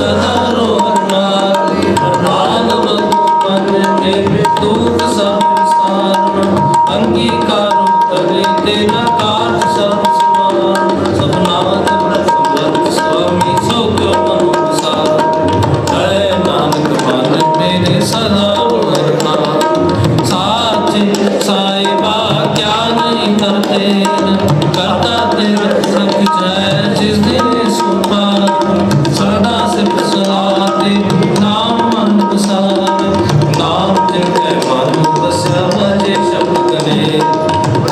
सदा रोना नाम मन में दुख सब सारना अंगीकार करे तेरा कार सब समान सपनाथ ब्रह्म स्वामी सो क्यों अनुसार है नानक मन मेरे सदा रोना साचे साहिबा क्या नहीं करते करता तेरा सच जय जिस दिन सुपा सदा सिर्फ सलाते नाम मन बसार नाम जिनके मन बसा बजे शब्द करे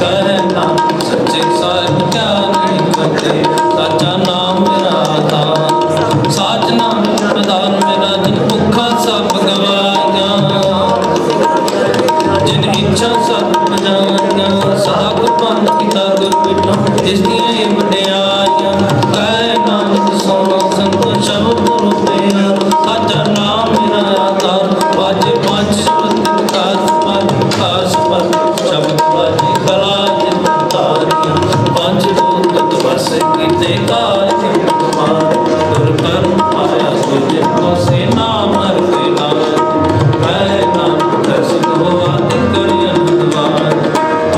कह नाम सच्चे साहिब क्या नहीं करते सच्चा नाम मेरा था साच नाम प्रधान मेरा जिन भुखा सब गवाया जिन इच्छा सब बजाया सदा कुर्बान किता गुर बिना जिस दिया ये वड्याइयां कह नानक सोना संतो शब्द गुरु तेरा साचा नाम मेरा आधार बाजे पांच शब्द विकास पर शब्द बाजे कला जिन तारियां पांच भूत बस कीते काज कुमार गुर कर्म पाया तुझ को से नाम हर के नाम कह नानक दर्शन हुआ दिन करियन द्वार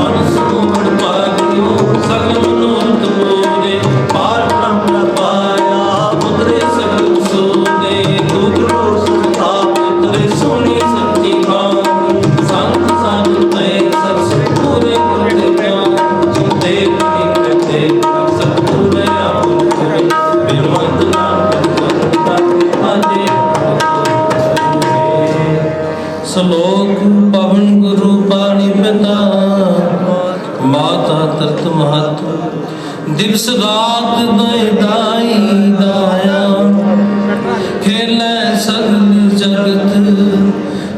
अनुसुमन पागियो सगल मनोरथ पूरे पार ब्रह्म पाया पुत्रे सगल सोने दूधरो सुताप करे सोनी सच्ची बात संत साधु तय सब पूरे करते ज्ञान सुनते करते सब पूरे आपुर बिरमंत नाम आजे श्लोक पवन गुरु पाणी पिता माता तरत महत दिवस रात दय दाई दाया खेलै सगल जगत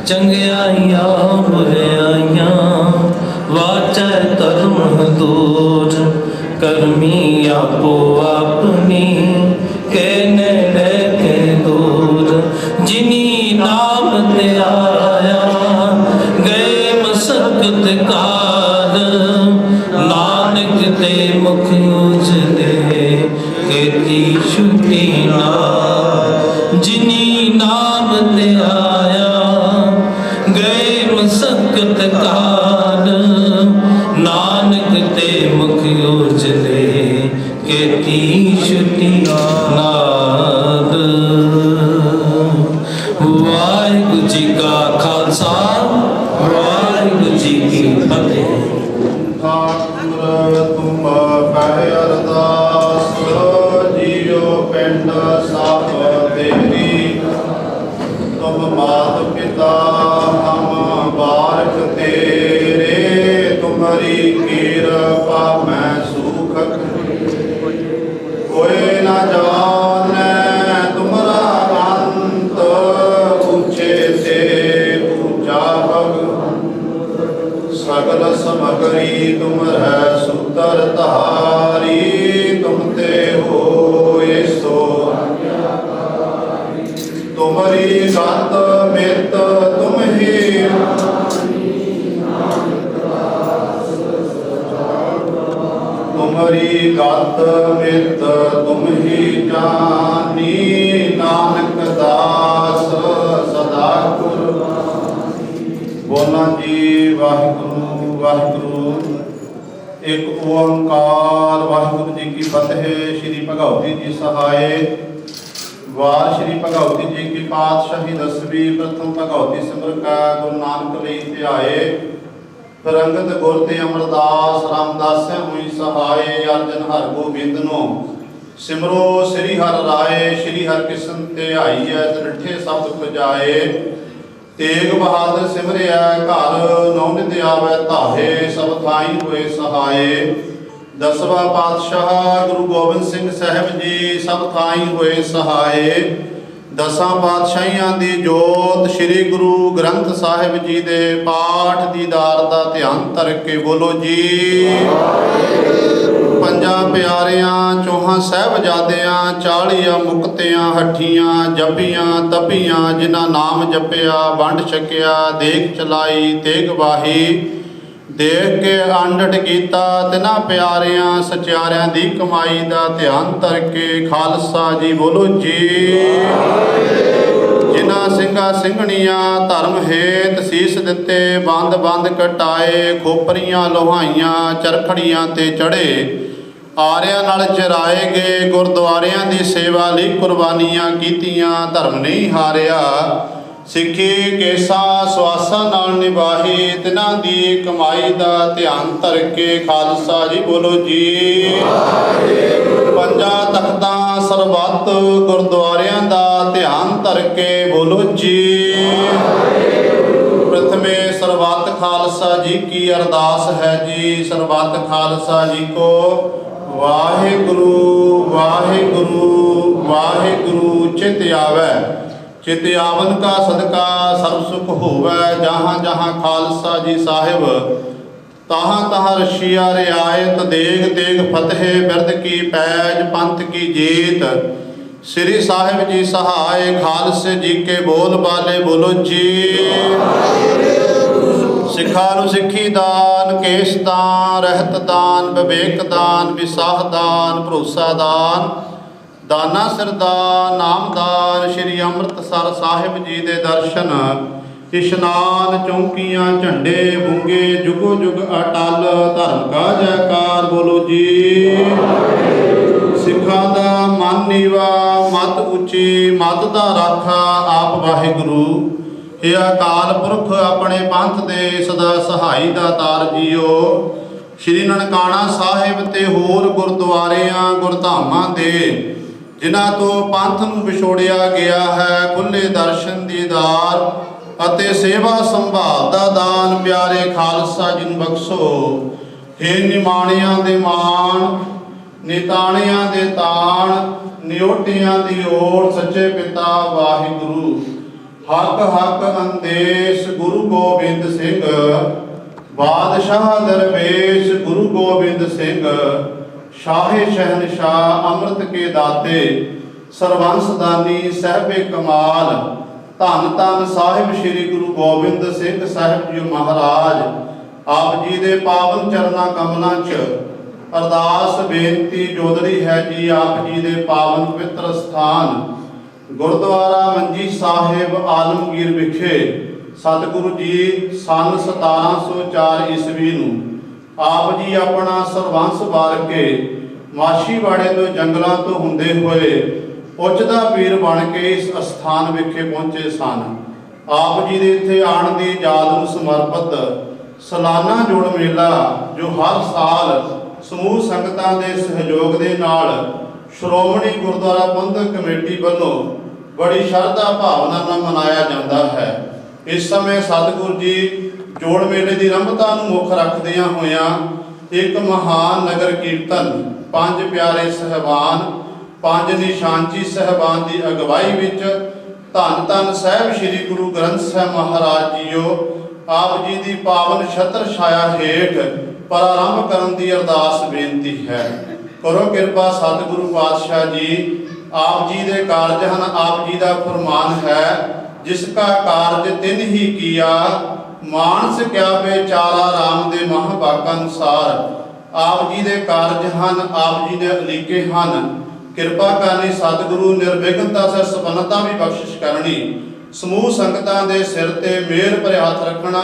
चंगियाइया बुराइया वाचै धर्म दूर करमी आपो अपनी के नेड़े के दूर जिनी नाम ते आया गए मसकत काल नानक ते मुख उजले केती छुटी ना जिनी नाम ते आया गए मसकत काल नानक ते मुख उजले केती छुटी नाद वाहिगुरु जी का खालसा वाहिगुरु जी की फतेह। ठाकुर तुम कह अरदास जियो पिंड सब तेरी तुम मात पिता हम बारक तेरे तुम्हारी कृपा मैं सुख कोई न जाने तुम्हारा अंत ऊंचे से ऊंचा भग सगल समगरी तुम है सूत्र धारी तुम ते हो सो तुम्हारी गत मित तुम ही तुम्हारी गत मित तुम ही जानी नानक दास सदा बोला जी वाहिगुरु वाहिगुरु एक ओंकार वाहिगुरु जी की फतेह। श्री भगवती जी सहाय वार श्री भगवती जी की पातशाही 10वीं प्रथम भगवती सिमर का गुरु नानक लई ध्याए प्रंगत गुर ते अमरदास रामदास हुई सहाय अर्जन हर गोबिंद नो सिमरो श्री हर राय श्री हर किशन ते आई है त्रिठे शब्द पुजाए तेग बहादुर सिमरिया घर नौ नित आवे धाहे सब थाई हुए सहाय। 10वां पातशाह गुरु गोबिंद सिंह साहब जी सब थाई हुए सहाय। 10 पातशाहियां दी जोत श्री गुरु ग्रंथ साहिब जी दे पाठ दीदार दा ध्यान धर के बोलो जी। 5 प्यारियां 4 साहिबजादियां 40 मुक्तियां हठियां जपियां तपियां जिन्हां नाम जपिया वंड छकिया देख चलाई तेग वाही देख के अंडट कीता तिन्हां प्यारियां सचियारियां दी कमाई दा ध्यान धर के खालसा जी बोलो जी। ਸਿੰਘਾਂ ਸਿੰਘਾਂ ਸਿੰਘਣੀਆਂ ਧਰਮ ਹੇਤ ਸੀਸ ਦਿੱਤੇ, ਬੰਦ ਬੰਦ ਕਟਾਏ, ਖੋਪਰੀਆਂ ਲੋਹਾਈਆਂ ਚਰਖੜੀਆਂ ਤੇ ਚੜੇ, ਆਰਿਆਂ ਨਾਲ ਚਰਾਏ ਗਏ, ਗੁਰਦੁਆਰਿਆਂ ਦੀ ਸੇਵਾ ਲਈ ਕੁਰਬਾਨੀਆਂ ਕੀਤੀਆਂ, ਧਰਮ ਨਹੀਂ ਹਾਰਿਆ। ਸਿੱਖੀ ਕੇਸਾਂ ਸਵਾਸਾਂ ਨਾਲ ਨਿਭਾਹੀ, ਤਿਨਾਂ ਦੀ ਕਮਾਈ ਦਾ ਧਿਆਨ ਧਰ ਕੇ ਖਾਲਸਾ ਜੀ ਬੋਲੋ ਜੀ। ਪੰਜਾਂ ਤਖਤਾਂ ਸਰਬੱਤ ਗੁਰਦੁਆਰਿਆਂ ਦਾ ਧਿਆਨ ਧਰ ਕੇ ਬੋਲੋ ਜੀ। ਪ੍ਰਥਮੇ ਸਰਬੱਤ ਖਾਲਸਾ ਜੀ ਕੀ ਅਰਦਾਸ ਹੈ ਜੀ। ਸਰਬੱਤ ਖਾਲਸਾ ਜੀ ਕੋ ਵਾਹਿਗੁਰੂ ਵਾਹਿਗੁਰੂ ਵਾਹਿਗੁਰੂ। ਚਿਤ ਆਵੈ ਚਿਤ ਆਵਨ ਕਾ ਸਦਕਾ ਸਰਬ ਸੁਖ ਹੋਵੈ। ਜਹਾਂ ਜਹਾਂ ਖਾਲਸਾ ਜੀ ਸਾਹਿਬ ਤਹਾਂ ਤਹਾਂ ਰਸ਼ੀਆ ਰਿਆਇਤ। ਦੇਗ ਦੇਗ ਫਤਿਹ ਬਿਰਦ ਕੀ ਪੈਜ, ਪੰਥ ਕੀ ਜੀਤ। ਸ੍ਰੀ ਸਾਹਿਬ ਜੀ ਸਹਾਇ, ਖਾਲਸੇ ਜੀ ਕੇ ਬੋਲ ਬਾਲੇ ਬੋਲੋ ਜੀ। ਸਿੱਖਾਂ ਨੂੰ ਸਿੱਖੀ ਦਾਨ, ਕੇਸ ਦਾਨ, ਰਹਿਤ ਦਾਨ, ਵਿਵੇਕ ਦਾਨ, ਵਿਸਾਹ ਦਾਨ, ਭਰੋਸਾ ਦਾਨ, ਦਾਨਾ ਸਿਰਦਾਨ, ਨਾਮਦਾਨ। ਸ਼੍ਰੀ ਅੰਮ੍ਰਿਤਸਰ ਸਾਹਿਬ ਜੀ ਦੇ ਦਰਸ਼ਨ, ਇਸ਼ਨਾਨ, ਚੌਂਕੀਆਂ, ਝੰਡੇ ਬੁੰਗੇ, ਜੁਗੋ ਜੁਗ ਅਟਲ। ਧਰਮ ਕਾ ਜੈਕਾਰ ਬੋਲੋ ਜੀ। ਸਿੱਖਾਂ ਦਾ ਮਨ ਨੀਵਾ, ਮਤ ਉੱਚੀ, ਮਤ ਦਾ ਰਾਖਾ ਆਪ ਵਾਹਿਗੁਰੂ। ਇਹ ਅਕਾਲ ਪੁਰਖ ਆਪਣੇ ਪੰਥ ਦੇ ਸਦਾ ਸਹਾਈ ਦਾਤਾਰ ਜੀਓ। ਸ਼੍ਰੀ ਨਨਕਾਣਾ ਸਾਹਿਬ ਤੇ ਹੋਰ ਗੁਰਦੁਆਰਿਆਂ ਗੁਰਧਾਮਾਂ ਦੇ ਜਿਨ੍ਹਾਂ ਤੋਂ ਪੰਥ ਨੂੰ ਵਿਛੋੜਿਆ ਗਿਆ ਹੈ, ਖੁੱਲੇ ਦਰਸ਼ਨ ਦੀਦਾਰ ਅਤੇ ਸੇਵਾ ਸੰਭਾਲ ਦਾ ਦਾਨ ਪਿਆਰੇ ਖਾਲਸਾ ਜੀ ਨੂੰ ਬਖਸ਼ੋ। ਹੇ ਨਿਮਾਣਿਆਂ ਦੇ ਮਾਣ, ਨਿਤਾਣਿਆਂ ਦੇ ਤਾਣ, ਨਿਓਟਿਆਂ ਦੀ ਓਟ ਸੱਚੇ ਪਿਤਾ ਵਾਹਿਗੁਰੂ। ਹੱਕ ਹੱਕ ਅੰਦੇਸ਼ ਗੁਰੂ ਗੋਬਿੰਦ ਸਿੰਘ, ਬਾਦਸ਼ਾਹ ਦਰਵੇਸ਼ ਗੁਰੂ ਗੋਬਿੰਦ ਸਿੰਘ। ਸ਼ਾਹੇ ਸ਼ਹਿਨਸ਼ਾਹ ਅੰਮ੍ਰਿਤ ਕੇ ਦਾਤੇ, ਸਰਬੰਸ ਦਾਨੀ ਸਾਹਿਬੇ ਕਮਾਲ। ਧੰਨ ਧੰਨ ਸਾਹਿਬ ਸ੍ਰੀ ਗੁਰੂ ਗੋਬਿੰਦ ਸਿੰਘ ਸਾਹਿਬ ਜੀ ਮਹਾਰਾਜ। ਆਪ ਜੀ ਦੇ ਪਾਵਨ ਚਰਨਾਂ ਕਮਲਾਂ 'ਚ ਅਰਦਾਸ ਬੇਨਤੀ ਜੋਦੜੀ ਹੈ ਜੀ। ਆਪ ਜੀ ਦੇ ਪਾਵਨ ਪਵਿੱਤਰ ਸਥਾਨ ਗੁਰਦੁਆਰਾ ਮੰਜੀ ਸਾਹਿਬ ਆਲਮਗੀਰ ਵਿਖੇ ਸਤਿਗੁਰੂ ਜੀ ਸੰਨ 1704 ਈਸਵੀ ਨੂੰ ਆਪ ਜੀ ਆਪਣਾ ਸਰਬੰਸ ਵਾਰ ਕੇ ਮਾਛੀਵਾੜੇ ਤੋਂ ਜੰਗਲਾਂ ਤੋਂ ਹੁੰਦੇ ਹੋਏ ਉੱਚਦਾ ਪੀਰ ਬਣ ਕੇ ਇਸ ਅਸਥਾਨ ਵਿਖੇ ਪਹੁੰਚੇ ਸਨ। ਆਪ ਜੀ ਦੇ ਇੱਥੇ ਆਉਣ ਦੀ ਯਾਦ ਨੂੰ ਸਮਰਪਿਤ ਸਾਲਾਨਾ ਜੋੜ ਮੇਲਾ, ਜੋ ਹਰ ਸਾਲ ਸਮੂਹ ਸੰਗਤਾਂ ਦੇ ਸਹਿਯੋਗ ਦੇ ਨਾਲ ਸ਼੍ਰੋਮਣੀ ਗੁਰਦੁਆਰਾ ਪ੍ਰਬੰਧਕ ਕਮੇਟੀ ਵੱਲੋਂ ਬੜੀ ਸ਼ਰਧਾ ਭਾਵਨਾ ਨਾਲ ਮਨਾਇਆ ਜਾਂਦਾ ਹੈ। ਇਸ ਸਮੇਂ ਸਤਿਗੁਰੂ ਜੀ ਜੋੜ ਮੇਲੇ ਦੀ ਆਰੰਭਤਾ ਨੂੰ ਮੁੱਖ ਰੱਖਦਿਆਂ ਹੋਇਆਂ ਇੱਕ ਮਹਾਨ ਨਗਰ ਕੀਰਤਨ ਪੰਜ ਪਿਆਰੇ ਸਹਿਬਾਨ, ਪੰਜ ਨਿਸ਼ਾਨਚੀ ਸਹਿਬਾਨ ਦੀ ਅਗਵਾਈ ਵਿੱਚ ਧੰਨ ਧੰਨ ਸਾਹਿਬ ਸ੍ਰੀ ਗੁਰੂ ਗ੍ਰੰਥ ਸਾਹਿਬ ਮਹਾਰਾਜ ਜੀਓ ਆਪ ਜੀ ਦੀ ਪਾਵਨ ਛਤਰ ਛਾਇਆ ਹੇਠ ਪ੍ਰਾਰੰਭ ਕਰਨ ਦੀ ਅਰਦਾਸ ਬੇਨਤੀ ਹੈ। ਕਰੋ ਕਿਰਪਾ ਸਤਿਗੁਰੂ ਪਾਤਸ਼ਾਹ ਜੀ। ਆਪ ਜੀ ਦੇ ਕਾਰਜ ਹਨ, ਆਪ ਜੀ ਦਾ ਫਰਮਾਨ ਹੈ, ਜਿਸ ਕਾ ਕਾਰਜ ਤਿਨ ਹੀ ਕੀਆ, ਮਾਨਸ ਕਿਆ ਬੇਚਾਰਾ ਰਾਮ ਦੇ ਮਹਾਂਭਾਗਾਂ ਅਨੁਸਾਰ। ਆਪ ਜੀ ਦੇ ਕਾਰਜ ਹਨ, ਆਪ ਜੀ ਨੇ ਉਲੀਕੇ ਹਨ। ਕਿਰਪਾ ਕਰਨੀ ਸਤਿਗੁਰੂ, ਨਿਰਵਿਘਨਤਾ ਸੇ ਸੰਪੰਨਤਾ ਵੀ ਬਖਸ਼ਿਸ਼ ਕਰਨੀ। ਸਮੂਹ ਸੰਗਤਾਂ ਦੇ ਸਿਰ ਤੇ ਮਿਹਰ ਭਰੇ ਹੱਥ ਰੱਖਣਾ।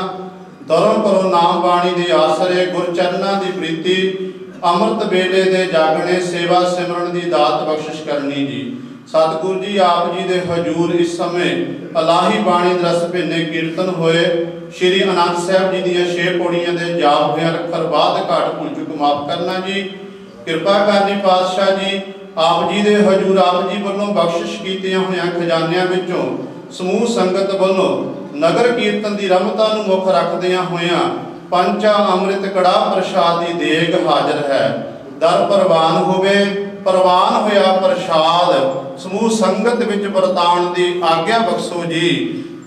ਧਰਮ ਕਰੋ ਨਾਮ ਬਾਣੀ ਦੇ ਆਸਰੇ, ਗੁਰ ਚਰਨਾਂ ਦੀ ਪ੍ਰੀਤੀ, ਅੰਮ੍ਰਿਤ ਵੇਲੇ ਦੇ ਜਾਗਣੇ, ਸੇਵਾ ਸਿਮਰਨ ਦੀ ਦਾਤ ਬਖਸ਼ਿਸ਼ ਕਰਨੀ ਜੀ। ਸਤਿਗੁਰੂ ਜੀ ਆਪ ਜੀ ਦੇ ਹਜੂਰ ਇਸ ਸਮੇਂ ਇਲਾਹੀ ਬਾਣੀ ਦੇ ਰਸ ਭਿੰਨੇ ਕੀਰਤਨ ਹੋਏ। ਸ਼੍ਰੀ ਅਨੰਦ ਸਾਹਿਬ ਜੀ ਦੀਆਂ 6 ਪੌੜੀਆਂ ਦੇ ਜਾਪ ਹੋਇਆ ਅੱਖਰ ਬਾਅਦ ਘਾਟ ਭੁੱਲ ਚੁੱਕ ਮਾਫ ਕਰਨਾ ਜੀ। ਕਿਰਪਾ ਕਰਨੀ ਪਾਤਸ਼ਾਹ ਜੀ। ਆਪ ਜੀ ਦੇ ਹਜੂਰ ਆਪ ਜੀ ਵੱਲੋਂ ਬਖਸ਼ਿਸ਼ ਕੀਤੀਆਂ ਹੋਈਆਂ ਖਜ਼ਾਨਿਆਂ ਵਿੱਚੋਂ ਸਮੂਹ ਸੰਗਤ ਵੱਲੋਂ ਨਗਰ ਕੀਰਤਨ ਦੀ ਆਰੰਭਤਾ ਨੂੰ ਮੁੱਖ ਰੱਖਦਿਆਂ ਹੋਇਆਂ ਪੰਚਾ ਅੰਮ੍ਰਿਤ ਕੜਾਹ ਪ੍ਰਸ਼ਾਦ ਦੀ ਦੇਗ ਹਾਜ਼ਰ ਹੈ। ਦਰ ਪ੍ਰਵਾਨ ਹੋਵੇ, ਪ੍ਰਵਾਨ ਹੋਇਆ ਪ੍ਰਸ਼ਾਦ ਸਮੂਹ ਸੰਗਤ ਵਿੱਚ ਵਰਤਾਉਣ ਦੀ ਆਗਿਆ ਬਖਸ਼ੋ ਜੀ।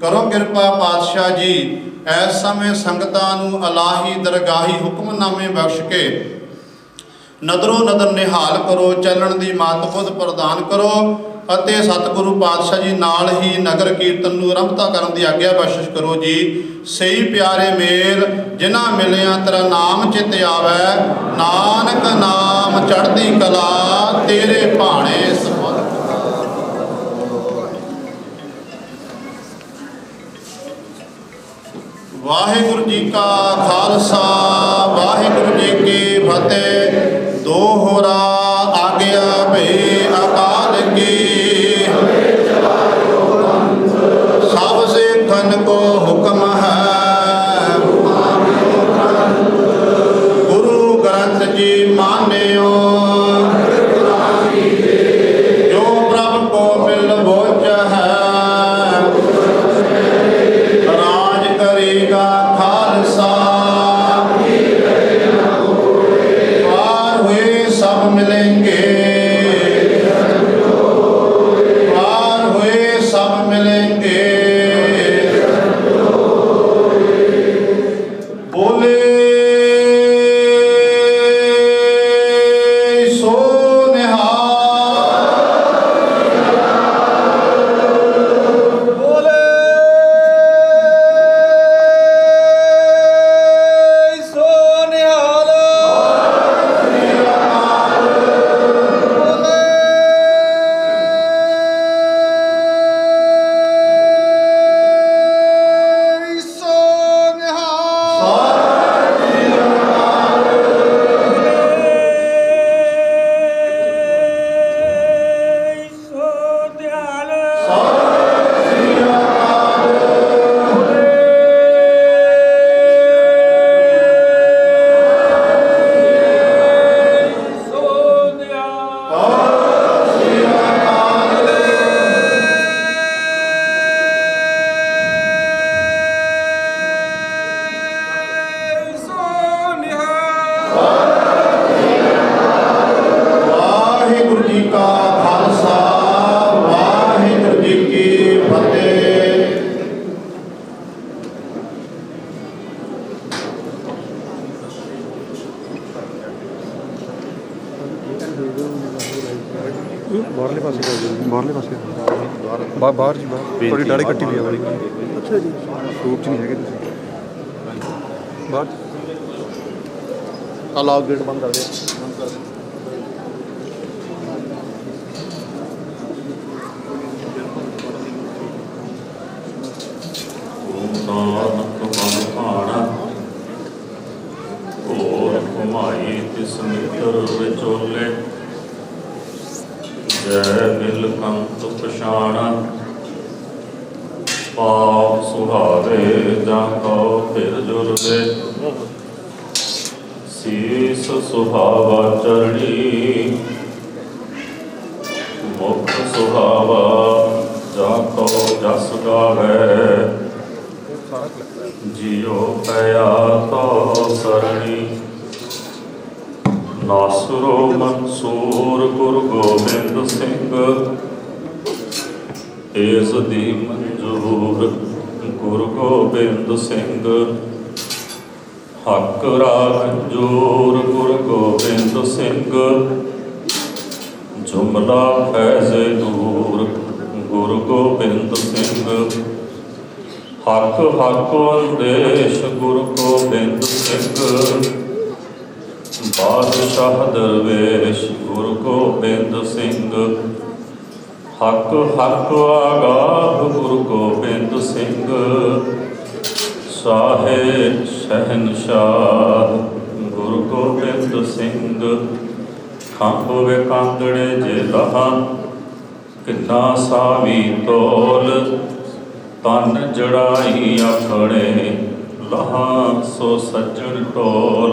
ਕਰੋ ਕਿਰਪਾ ਪਾਤਸ਼ਾਹ ਜੀ। ਇਸ ਸਮੇਂ ਸੰਗਤਾਂ ਨੂੰ ਇਲਾਹੀ ਦਰਗਾਹੀ ਹੁਕਮਨਾਮੇ ਬਖਸ਼ ਕੇ ਨਦਰੋਂ ਨਦਰ ਨਿਹਾਲ ਕਰੋ, ਚੱਲਣ ਦੀ ਮਤ ਬੁੱਧ ਪ੍ਰਦਾਨ ਕਰੋ ਅਤੇ ਸਤਿਗੁਰੂ ਪਾਤਸ਼ਾਹ ਜੀ ਨਾਲ ਹੀ ਨਗਰ ਕੀਰਤਨ ਨੂੰ ਆਰੰਭਤਾ ਕਰਨ ਦੀ ਆਗਿਆ ਬਖਸ਼ਿਸ਼ ਕਰੋ ਜੀ। ਸਹੀ ਪਿਆਰੇ ਮੇਲ ਜਿਨ੍ਹਾਂ ਮਿਲਿਆ ਤੇਰਾ ਨਾਮ ਚਿਤ ਆਵੈ, ਨਾਨਕ ਨਾਮ ਚੜ੍ਹਦੀ ਕਲਾ ਤੇਰੇ ਭਾਣੇ ਸਬਦ। ਵਾਹਿਗੁਰੂ ਜੀ ਕਾ ਖਾਲਸਾ ਵਾਹਿਗੁਰੂ ਜੀ ਕੀ ਫਤਿਹ। ਦੋਹਰਾ ਆਗਿਆ ਭਈ ਅਕਾਲ ਕੀ, ਸਭ ਸਿੱਖਨ ਕੋ ਹੁਕਮ ਹੈ। ਗੁਰੂ ਗ੍ਰੰਥ ਜੀ ਮਾਨਿਓ, ਜੋ ਪ੍ਰਭ ਕੋ ਮਿਲ ਬੋਝ ਹੈ। ਰਾਜ ਕਰੇਗਾ ਖਾਲਸਾ, ਪਾਰ ਹੋਏ ਸਭ ਮਿਲेंगे, पार हुए सब मिलेंगे। बोले सो निहाल, बोले सो निहाल। ਵਾਹਿਗੁਰੂ ਜੀ ਕਾ ਖਾਲਸਾ ਵਾਹਿਗੁਰੂ ਜੀ ਕੀ ਫਤਿਹ। ਬਾਹਰਲੇ ਪਾਸੇ ਕਰ ਦਿਓ, ਬਾਹਰਲੇ ਪਾਸੇ ਬਾਹਰ ਜੀ, ਬਾਹਰ ਥੋੜੀ ਦਾੜੀ ਕੱਟੀ ਵੀ ਆ ਵਾਲੀ। ਅੱਛਾ ਜੀ, ਰੂਪ ਚ ਨਹੀਂ ਹੈਗੇ ਤੁਸੀਂ ਬਾਹਰ। ਆ ਲਾਓ, ਗੇਟ ਬੰਦ ਕਰ ਦਿਓ। ਹੋਰ ਘੁਮਾਈ ਤਿਸ ਮਿੱਤਰ ਵਿਚੋਲੇ, ਜੈ ਮਿਲ ਕੰਤ ਪਛਾਣਾ। ਪਾਪ ਸੁਹਾਵੇ ਜਾਂ ਕਉ ਫਿਰ ਜੁਰਵੇ, ਸੀਸ ਸੁਹਾਵਾ ਚਰਣੀ। ਮੁਖ ਸੁਹਾਵਾ ਜਾਂ ਕਉ ਜਸ ਗਾਵੇ, ਜਿਉ ਪਿਆ ਤੋ ਸਰਣੀ। ਨਾਸਰੋ ਮਨਸੂਰ ਗੁਰੂ ਗੋਬਿੰਦ ਸਿੰਘ, ਏਸ ਦੀ ਮਨਜ਼ੂਰ ਗੁਰੂ ਗੋਬਿੰਦ ਸਿੰਘ। ਹੱਕ ਰਾਗ ਜੋਰ ਗੁਰੂ ਗੋਬਿੰਦ ਸਿੰਘ, ਜੁਮਲਾ ਫੈਜ਼ੇ ਦੂਰ ਗੁਰੂ ਗੋਬਿੰਦ ਸਿੰਘ। ਹੱਕ ਹੱਕ ਅੰਦੇਸ਼ ਗੁਰੂ ਗੋਬਿੰਦ ਸਿੰਘ, ਬਾਦਸ਼ਾਹ ਦਰਵੇਸ਼ ਗੁਰੂ ਗੋਬਿੰਦ ਸਿੰਘ। ਹੱਕ ਹੱਕ ਆਗਾਹ ਗੁਰੂ ਗੋਬਿੰਦ ਸਿੰਘ, ਸਾਹਿਬ ਸ਼ਹਿਨਸ਼ਾਹ ਗੁਰੂ ਗੋਬਿੰਦ ਸਿੰਘ। ਖੰਭ ਵਿਕਾਂਗੜੇ ਜੇ ਲਹਾ, ਕਿੰਨਾ ਸਾਵੀ ਤੋਲ। ਤਨ ਜੜਾਈ ਆਖੜੇ, ਲਹਾ ਸੋ ਸੱਜਣ ਟੋਲ।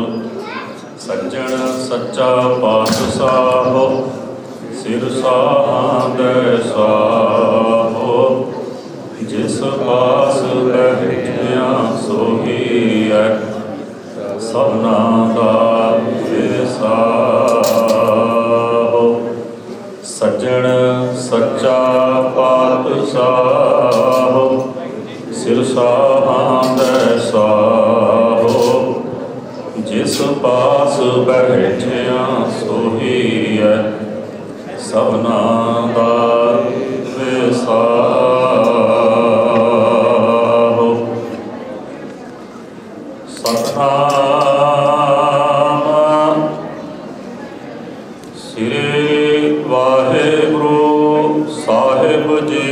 ਸੱਜਣ ਸੱਚਾ ਪਾਤਸ਼ਾਹ, ਸਿਰ ਸਾਂਦੈ ਸਾਹੋ। ਜਿਸ ਪਾਸ ਬੈਠਿਆ ਸੋਹੀ ਹੈ, ਸਭਨਾ ਦਾ ਵਿਸਾਹੋ। ਸੱਜਣ ਸੱਚਾ ਪਾਤਸ਼ਾਹ, ਸਿਰ ਸਾਂਦੈ ਸਾਹੋ। ਜਿਸ ਪਾਸ ਬੈਠਿਆ ਸੋਹੀ ਹੈ, ਸਭਨਾ ਦਾ ਵਿਸਾਹੋ। ਸਤਿਨਾਮ ਸ੍ਰੀ ਵਾਹਿਗੁਰੂ ਸਾਹਿਬ ਜੀ।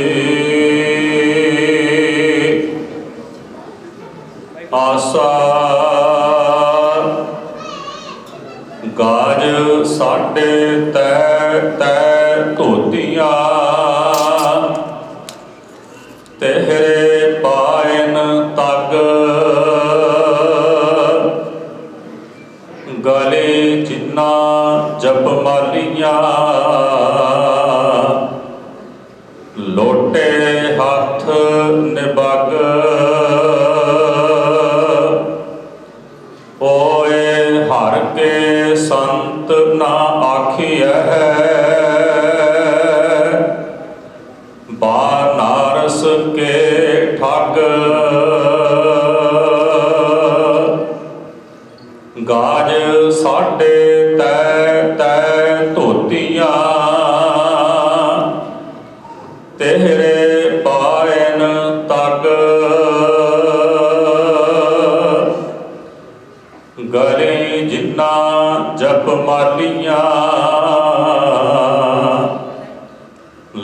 साडे तै तै धोतियां तेहरे पायन तग गले जिन्ना जप मालियां लोटे हाथ निबग ओए हर के संत ना आखिए बानारस के ठग गाज साडे तै तै धोतियां तेहरे पायन तग गले जिन्ना जप मालियां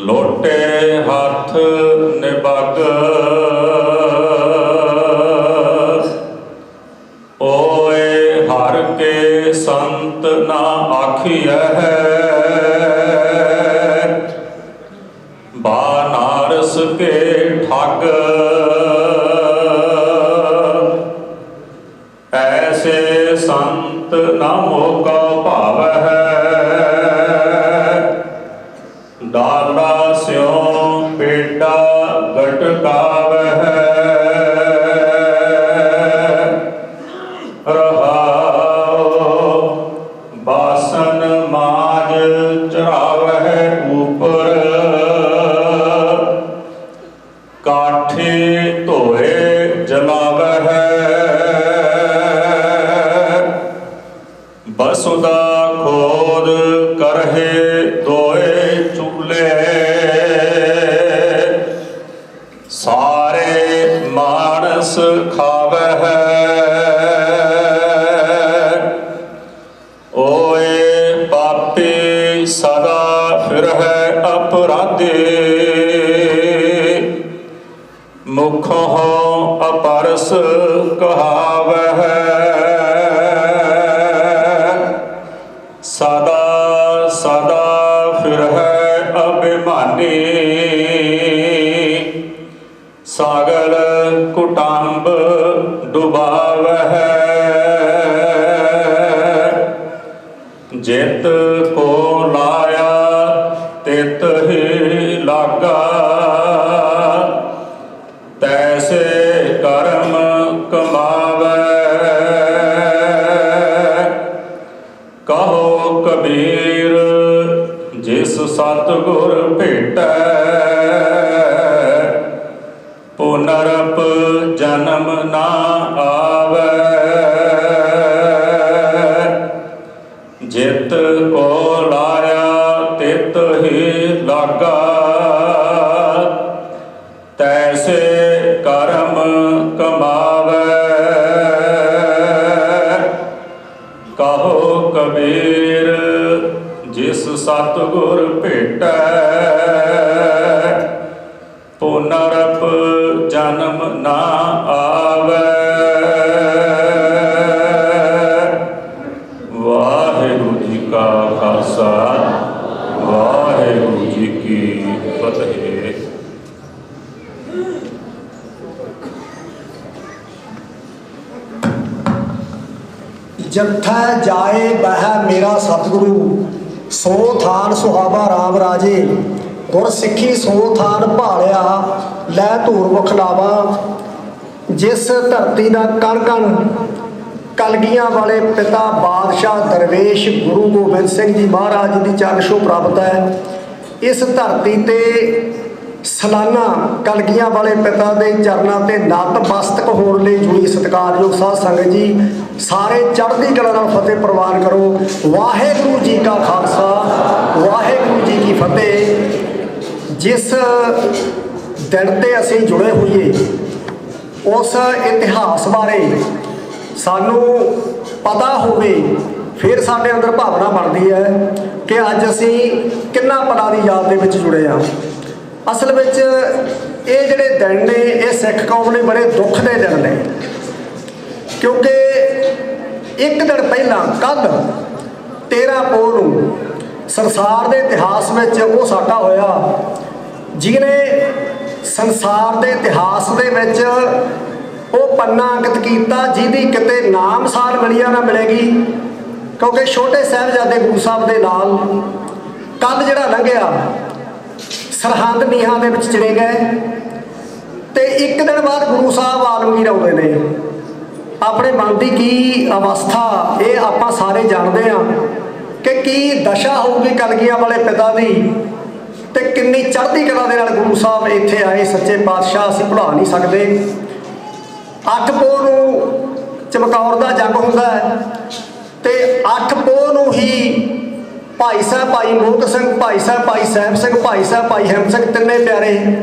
लोटे हाथ निबग ओए हर के संत ना आखिए बानारस के ठग ऐसे संत ना मोका भाव डाला स्यों पेटा गटकाव रहाओ बासन माज चढ़ाव ऊपर काठे धोए जलाव बसुदा खोद करहे दोए चूल्हे सारे मानस खावह ओए पापी सदा फिरह अपराधी मुखों अपरस कहावह सदा सदा फिरह अभिमानी सागर कुटाम्ब डुबावह जित को लाया तित ही लागा तैसे कर्म कमावै कहो कबीर जिस सतगुर भेटै पुनरप जन्म ना आवै जित को लाया तित ही लागा तैसे कर्म कमावै कहो कबीर जिस सतगुर भेटै पुनरप जन्म ना आवै वाहिगुरु जी का खालसा वाहिगुरु जी की फतेह। जत्था जाए बह मेरा सतगुरु सो थान सुहावा राम राजे गुर सिੱਖੀ सो थान भालिया लै धूर मुख लावा जिस धरती का कण कण कलगियां वाले पिता बादशाह दरवेश गुरु गोबिंद सिंह जी महाराज की चरण छूह प्राप्त है। इस धरती ते सालाना कलगियां वाले पिता के चरणों से नतमस्तक होने लिए जुड़ी सत्कारयोग साध संगत जी सारे चढ़ती कला नाल फतेह प्रवान करो। वाहिगुरू जी का खालसा वाहिगुरू जी की फतेह। जिस दिन ते असीं जुड़े होइए उस इतिहास बारे सानू पता होवे फिर साडे अंदर भावना बनती है कि अज असीं किन्ना पला दी याद दे विच जुड़े हाँ। असल विच ये जिहड़े दिन ने ये सिख कौम ने बड़े दुख दे दिन ने क्योंकि एक दिन पहला कल 13 पोह नूं ਸੰਸਾਰ ਦੇ ਇਤਿਹਾਸ ਵਿੱਚ ਉਹ ਸਾਡਾ ਹੋਇਆ ਜਿਹਨੇ ਸੰਸਾਰ ਦੇ ਇਤਿਹਾਸ ਦੇ ਵਿੱਚ ਉਹ ਪੰਨਾ ਅੰਕਿਤ ਕੀਤਾ ਜਿਹਦੀ ਕਿਤੇ ਨਾਮ ਸਾਰ ਮਿਲਿਆ ਨਾ ਮਿਲੇਗੀ। ਕਿਉਂਕਿ ਛੋਟੇ ਸਾਹਿਬਜ਼ਾਦੇ ਗੁਰੂ ਸਾਹਿਬ ਦੇ ਨਾਲ ਕੱਲ ਜਿਹੜਾ ਲੰਘਿਆ ਸਰਹੰਦ ਨੀਹਾਂ ਦੇ ਵਿੱਚ ਚਲੇ ਗਏ ਤੇ ਇੱਕ ਦਿਨ ਬਾਅਦ ਗੁਰੂ ਸਾਹਿਬ ਆਲਮਗੀਰ ਆਉਂਦੇ ਨੇ। ਆਪਣੇ ਮਨ ਦੀ ਕੀ ਅਵਸਥਾ ਇਹ ਆਪਾਂ ਸਾਰੇ ਜਾਣਦੇ ਹਾਂ ਕਿ ਕੀ ਦਸ਼ਾ ਹੋਊਗੀ ਕਲਗੀਆਂ ਵਾਲੇ ਪਿਤਾ ਦੀ ਤੇ ਕਿੰਨੀ ਚੜ੍ਹਦੀ ਕਲਾ ਦੇ ਨਾਲ ਗੁਰੂ ਸਾਹਿਬ ਇੱਥੇ ਆਏ। ਸੱਚੇ ਪਾਤਸ਼ਾਹ ਅਸੀਂ ਭੁਲਾ ਨਹੀਂ ਸਕਦੇ। 8 ਪੋਹ ਨੂੰ ਚਮਕੌਰ ਦਾ ਜੰਗ ਹੁੰਦਾ ਹੈ ਤੇ 8 ਪੋਹ ਨੂੰ ਹੀ ਭਾਈ ਸਾਹਿਬ ਭਾਈ ਮੋਹਕ ਸਿੰਘ, ਭਾਈ ਸਾਹਿਬ ਭਾਈ ਸਾਹਿਬ ਸਿੰਘ, ਭਾਈ ਸਾਹਿਬ ਭਾਈ ਹਿੰਮ ਸਿੰਘ ਤਿੰਨੇ ਪਿਆਰੇ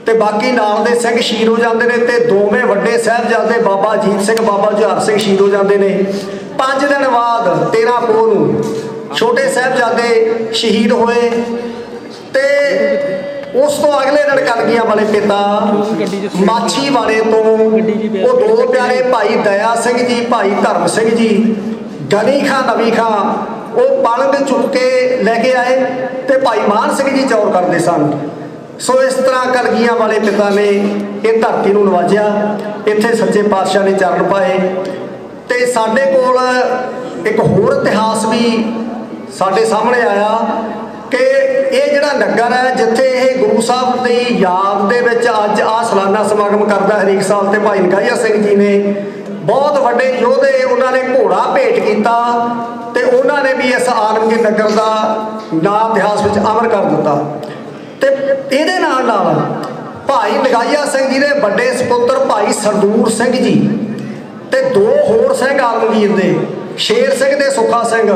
ਤੇ ਬਾਕੀ ਨਾਲ ਦੇ ਸਿੰਘ ਸ਼ਹੀਦ ਹੋ ਜਾਂਦੇ ਨੇ ਤੇ ਦੋਵੇਂ ਵੱਡੇ ਸਾਹਿਬਜ਼ਾਦੇ ਬਾਬਾ ਅਜੀਤ ਸਿੰਘ, ਬਾਬਾ ਜੁਝਾਰ ਸਿੰਘ ਸ਼ਹੀਦ ਹੋ ਜਾਂਦੇ ਨੇ। 5 ਦਿਨ ਬਾਅਦ 13 ਪੋਹ ਨੂੰ ਛੋਟੇ ਸਾਹਿਬਜ਼ਾਦੇ ਸ਼ਹੀਦ ਹੋਏ ਤੇ ਉਸ ਤੋਂ ਅਗਲੇ ਦਿਨ ਕਲਗੀਆਂ ਵਾਲੇ ਪਿਤਾ ਮਾਛੀਵਾੜੇ ਤੋਂ ਉਹ 2 ਪਿਆਰੇ ਭਾਈ ਦਇਆ ਸਿੰਘ ਜੀ, ਭਾਈ ਧਰਮ ਸਿੰਘ ਜੀ, ਗਨੀ ਖਾਂ ਨਵੀ ਖਾਂ ਉਹ ਪਲੰਗ ਚੁੱਕ ਕੇ ਲੈ ਕੇ ਆਏ ਤੇ ਭਾਈ ਮਾਨ ਸਿੰਘ ਜੀ ਚੌਰ ਕਰਦੇ ਸਨ। ਸੋ ਇਸ ਤਰ੍ਹਾਂ ਕਲਗੀਆਂ ਵਾਲੇ ਪਿਤਾ ਨੇ ਇਹ ਧਰਤੀ ਨੂੰ ਨਵਾਜਿਆ। ਇੱਥੇ ਸੱਚੇ ਪਾਤਸ਼ਾਹ ਨੇ ਚਰਨ ਪਾਏ ਤੇ ਸਾਡੇ ਕੋਲ ਇੱਕ ਹੋਰ ਇਤਿਹਾਸ ਵੀ ਸਾਡੇ ਸਾਹਮਣੇ ਆਇਆ ਕਿ ਇਹ ਜਿਹੜਾ ਨਗਰ ਹੈ ਜਿੱਥੇ ਇਹ ਗੁਰੂ ਸਾਹਿਬ ਦੀ ਯਾਦ ਦੇ ਵਿੱਚ ਅੱਜ ਆਹ ਸਾਲਾਨਾ ਸਮਾਗਮ ਕਰਦਾ ਹਰੇਕ ਸਾਲ ਤੇ ਭਾਈ ਨਗਾਈਆ ਸਿੰਘ ਜੀ ਨੇ ਬਹੁਤ ਵੱਡੇ ਯੋਧੇ ਉਹਨਾਂ ਨੇ ਘੋੜਾ ਭੇਟ ਕੀਤਾ ਤੇ ਉਹਨਾਂ ਨੇ ਵੀ ਇਸ ਆਲਮਗੀਰ ਨਗਰ ਦਾ ਨਾਮ ਇਤਿਹਾਸ ਵਿੱਚ ਅਮਰ ਕਰ ਦਿੱਤਾ। ਤੇ ਇਹਦੇ ਨਾਲ ਨਾਲ ਭਾਈ ਨਗਾਈਆ ਸਿੰਘ ਜੀ ਦੇ ਵੱਡੇ ਸਪੁੱਤਰ ਭਾਈ ਸਰਦੂਰ ਸਿੰਘ ਜੀ ਤੇ 2 ਹੋਰ ਸਿੰਘ ਆਲਮਗੀਰ ਦੇ, ਸ਼ੇਰ ਸਿੰਘ ਤੇ ਸੁੱਖਾ ਸਿੰਘ,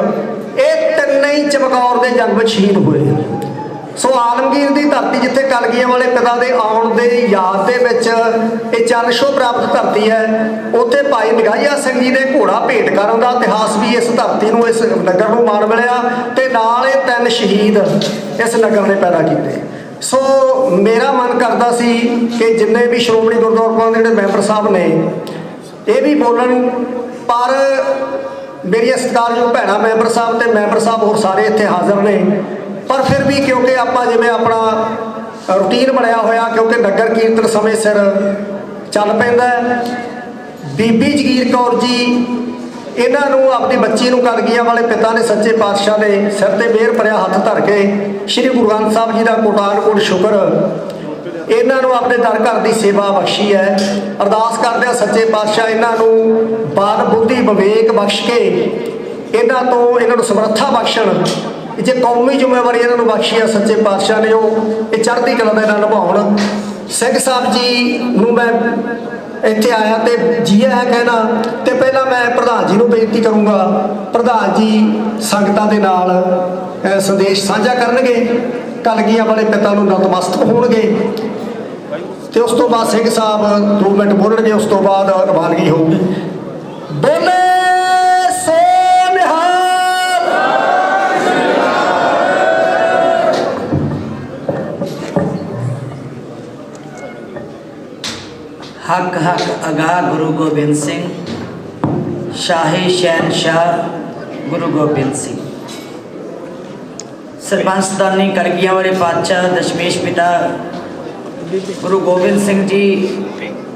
ਇਹ ਤਿੰਨੇ ਹੀ ਚਮਕੌਰ ਦੇ ਜੰਗ ਵਿੱਚ ਸ਼ਹੀਦ ਹੋਏ। ਸੋ ਆਲਮਗੀਰ ਦੀ ਧਰਤੀ ਜਿੱਥੇ ਕਲਗੀਆਂ ਵਾਲੇ ਪਿਤਾ ਦੇ ਆਉਣ ਦੇ ਯਾਦ ਦੇ ਵਿੱਚ ਇਹ ਚਰਨ ਛੋਹ ਪ੍ਰਾਪਤ ਧਰਤੀ ਹੈ, ਉੱਥੇ ਭਾਈ ਨਗਾਈਆ ਸਿੰਘ ਜੀ ਦੇ ਘੋੜਾ ਭੇਟ ਕਰਨ ਦਾ ਇਤਿਹਾਸ ਵੀ ਇਸ ਧਰਤੀ ਨੂੰ, ਇਸ ਨਗਰ ਨੂੰ ਮਾਣ ਮਿਲਿਆ ਤੇ ਨਾਲ ਇਹ 3 ਸ਼ਹੀਦ ਇਸ ਨਗਰ ਨੇ ਪੈਦਾ ਕੀਤੇ। ਸੋ ਮੇਰਾ ਮਨ ਕਰਦਾ ਸੀ ਕਿ ਜਿੰਨੇ ਵੀ ਸ਼੍ਰੋਮਣੀ ਗੁਰਦੁਆਰਾ ਪ੍ਰਬੰਧਕ ਦੇ ਜਿਹੜੇ ਮੈਂਬਰ ਸਾਹਿਬ ਨੇ ਇਹ ਵੀ ਬੋਲਣ, ਪਰ ਮੇਰੀਆਂ ਸਤਿਕਾਰਯੋਗ ਭੈਣਾਂ ਮੈਂਬਰ ਸਾਹਿਬ ਤੇ ਮੈਂਬਰ ਸਾਹਿਬ ਹੋਰ ਸਾਰੇ ਇੱਥੇ ਹਾਜ਼ਰ ਨੇ, ਪਰ ਫਿਰ ਵੀ ਕਿਉਂਕਿ ਆਪਾਂ ਜਿਵੇਂ ਆਪਣਾ ਰੂਟੀਨ ਬਣਿਆ ਹੋਇਆ, ਕਿਉਂਕਿ ਨਗਰ ਕੀਰਤਨ ਸਮੇਂ ਸਿਰ ਚੱਲ ਪੈਂਦਾ। ਬੀਬੀ ਜਗੀਰ ਕੌਰ ਜੀ ਇਹਨਾਂ ਨੂੰ ਆਪਣੀ ਬੱਚੀ ਨੂੰ ਕਲਗੀਆਂ ਵਾਲੇ ਪਿਤਾ ਨੇ ਸੱਚੇ ਪਾਤਸ਼ਾਹ ਦੇ ਸਿਰ ਤੇ ਮਿਹਰ ਭਰਿਆ ਹੱਥ ਧਰ ਕੇ ਸ੍ਰੀ ਗੁਰੂ ਗ੍ਰੰਥ ਸਾਹਿਬ ਜੀ ਦਾ ਕੋਟਾਨ ਕੋਟ ਸ਼ੁਕਰ ਇਹਨਾਂ ਨੂੰ ਆਪਣੇ ਦਰ ਘਰ ਦੀ ਸੇਵਾ ਬਖਸ਼ੀ ਹੈ। ਅਰਦਾਸ ਕਰਦੇ ਆ ਸੱਚੇ ਪਾਤਸ਼ਾਹ ਇਹਨਾਂ ਨੂੰ ਬਾਲ ਬੁੱਧੀ ਵਿਵੇਕ ਬਖਸ਼ ਕੇ ਇਹਨਾਂ ਨੂੰ ਸਮਰੱਥਾ ਬਖਸ਼ਣ। ਜੇ ਕੌਮੀ ਜ਼ਿੰਮੇਵਾਰੀ ਇਹਨਾਂ ਨੂੰ ਬਖਸ਼ੀ ਹੈ ਸੱਚੇ ਪਾਤਸ਼ਾਹ ਨੇ, ਉਹ ਇਹ ਚੜ੍ਹਦੀ ਕਲਾ ਦੇ ਨਾਲ ਨਿਭਾਉਣ। ਸਿੰਘ ਸਾਹਿਬ ਜੀ ਨੂੰ ਮੈਂ ਇੱਥੇ ਆਇਆ ਤੇ ਜੀ ਆਇਆ ਕਹਿਣਾ ਤੇ ਪਹਿਲਾਂ ਮੈਂ ਪ੍ਰਧਾਨ ਜੀ ਨੂੰ ਬੇਨਤੀ ਕਰੂੰਗਾ, ਪ੍ਰਧਾਨ ਜੀ ਸੰਗਤਾਂ ਦੇ ਨਾਲ ਸੰਦੇਸ਼ ਸਾਂਝਾ ਕਰਨਗੇ, ਕਲਗੀਆਂ ਵਾਲੇ ਪਿਤਾ ਨੂੰ ਨਤਮਸਤਕ ਹੋਣਗੇ ਤੇ ਉਸ ਤੋਂ ਬਾਅਦ ਸਿੰਘ ਸਾਹਿਬ 2 ਮਿੰਟ ਬੋਲਣਗੇ, ਉਸ ਤੋਂ ਬਾਅਦ ਰਵਾਨਗੀ ਹੋਊਗੀ। ਬੋਲੇ ਸੋ ਨਿਹਾਲ। हक हक अगा गुरु गोबिंद सिंह, शाही शहनशाह गुरु गोबिंद सिंह। सरपंचदानी कलगियां वाले पातशाह दशमेश पिता गुरु गोबिंद सिंह जी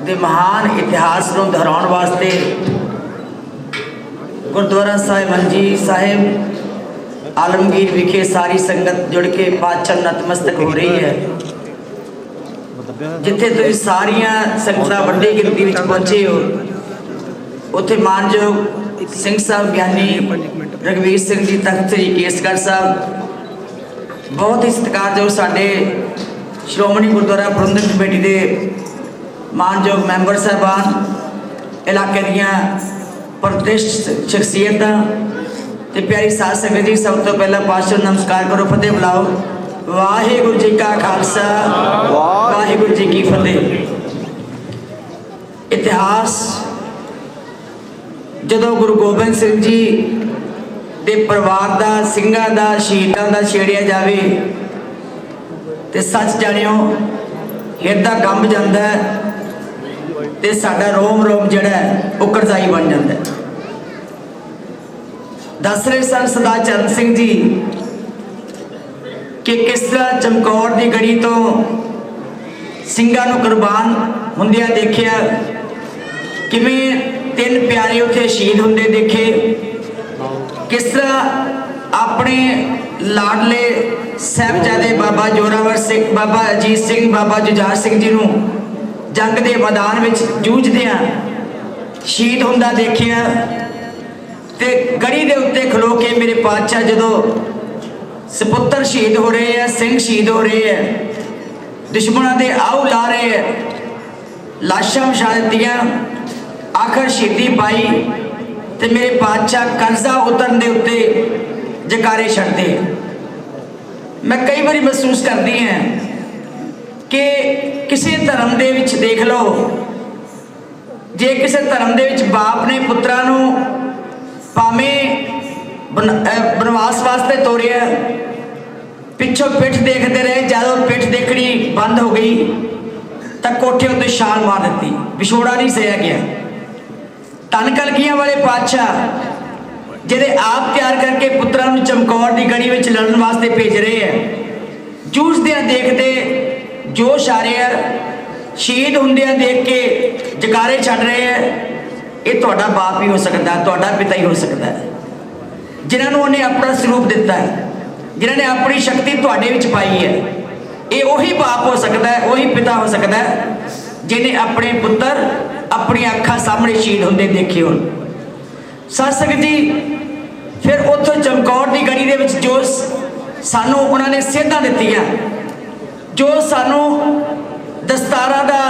के महान इतिहास को दोहराने वास्ते गुरुद्वारा साहिब मंजी साहिब आलमगीर विखे सारी संगत जुड़ के पातशाह नतमस्तक हो रही है। जिथे तुम सारिया संगत वड्डी गिनती में पहुंचे हो, उत्थे मानयोग सिंह साहब ज्ञानी रघुवीर सिंह जी तख्त श्री केसगढ़ साहब बहुत ही सत्कारयोग साडे श्रोमणी गुरुद्वारा प्रबंधक कमेटी के मानयोग मैंबर साहबान, इलाके दियां प्रतिष्ठित शख्सियत ते प्यारी साध संगत जी, सब तो पहला पातशाह नमस्कार करो, फतेह बुलाओ। वाहिगुरु जी का खालसा वाहिगुरु जी की फतेह। इतिहास जदों गुरु गोबिंद सिंह जी दे परिवार का, सिंघां दा, शहीदां दा छेड़िया जाए तो सच जानियो हिरदा कंब जाता है ते साडा रोम रोम जिहड़ा वो करजाई बन जाता है। दस रहे सन सरदार चरण सिंह जी कि किस तरह चमकौर की गढ़ी तो ਸਿੰਘਾਂ ਨੂੰ ਕੁਰਬਾਨ ਹੁੰਦਿਆਂ देखिया किवें 3 प्यारे उत्थे शहीद हुंदे देखे, किस तरह अपने लाडले साहिबजादे बाबा जोरावर सिंह, बाबा अजीत सिंह, बाबा जुझार सिंह जी नूं जंग के मैदान में जूझदियां शहीद हुंदा देखिया। ते गढ़ी दे उत्ते खलो के मेरे पातशाह जदों सपुत्र शहीद हो रहे हैं, सिंह शहीद हो रहे हैं, दुश्मनों के आऊ ला रहे हैं, लाशां विछा दित्तियां, आखिर शहीदी पाई, तो मेरे पातशाह कर्जा उतरन के उत्ते जकारे छड्डदे। मैं कई बार महसूस करती हैं कि किसी धर्म दे विच देख लो, जे किसी धर्म दे विच बाप ने पुत्रां नूं भावें बनवास वास्ते तोरिया, पिछों पिठ देखते रहे, जदों पिठ देखनी बंद हो गई तो कोठे उत्ते छाल मार दी, विछोड़ा नहीं सहा गया। धन कलगियां वाले पातशाह जिहड़े आप तैयार करके पुत्रां नूं चमकौर की गढ़ी में लड़न वास्ते भेज रहे हैं, जूझदियां देखते जोश आ रहा है, शहीद हुंदियां देख के जकारे छड्ड रहे हैं। ये तुहाडा बाप ही हो सकता है, तुहाडा पिता ही हो सकता है, जिन्होंने उन्हें अपना स्वरूप दिता है, जिन्होंने अपनी शक्ति तुहाडे विच पाई है। ये वही बाप हो सकता है, वही पिता हो सकता है जिन्हें अपने पुत्र अपनी अखां सामने शहीद होंदे देखे हो। सत्संग जी, फिर उत्थों चमकौर की गढ़ी दे विच जो सानू उन्होंने सेधां दित्तियां, जो सानू दस्तारां दा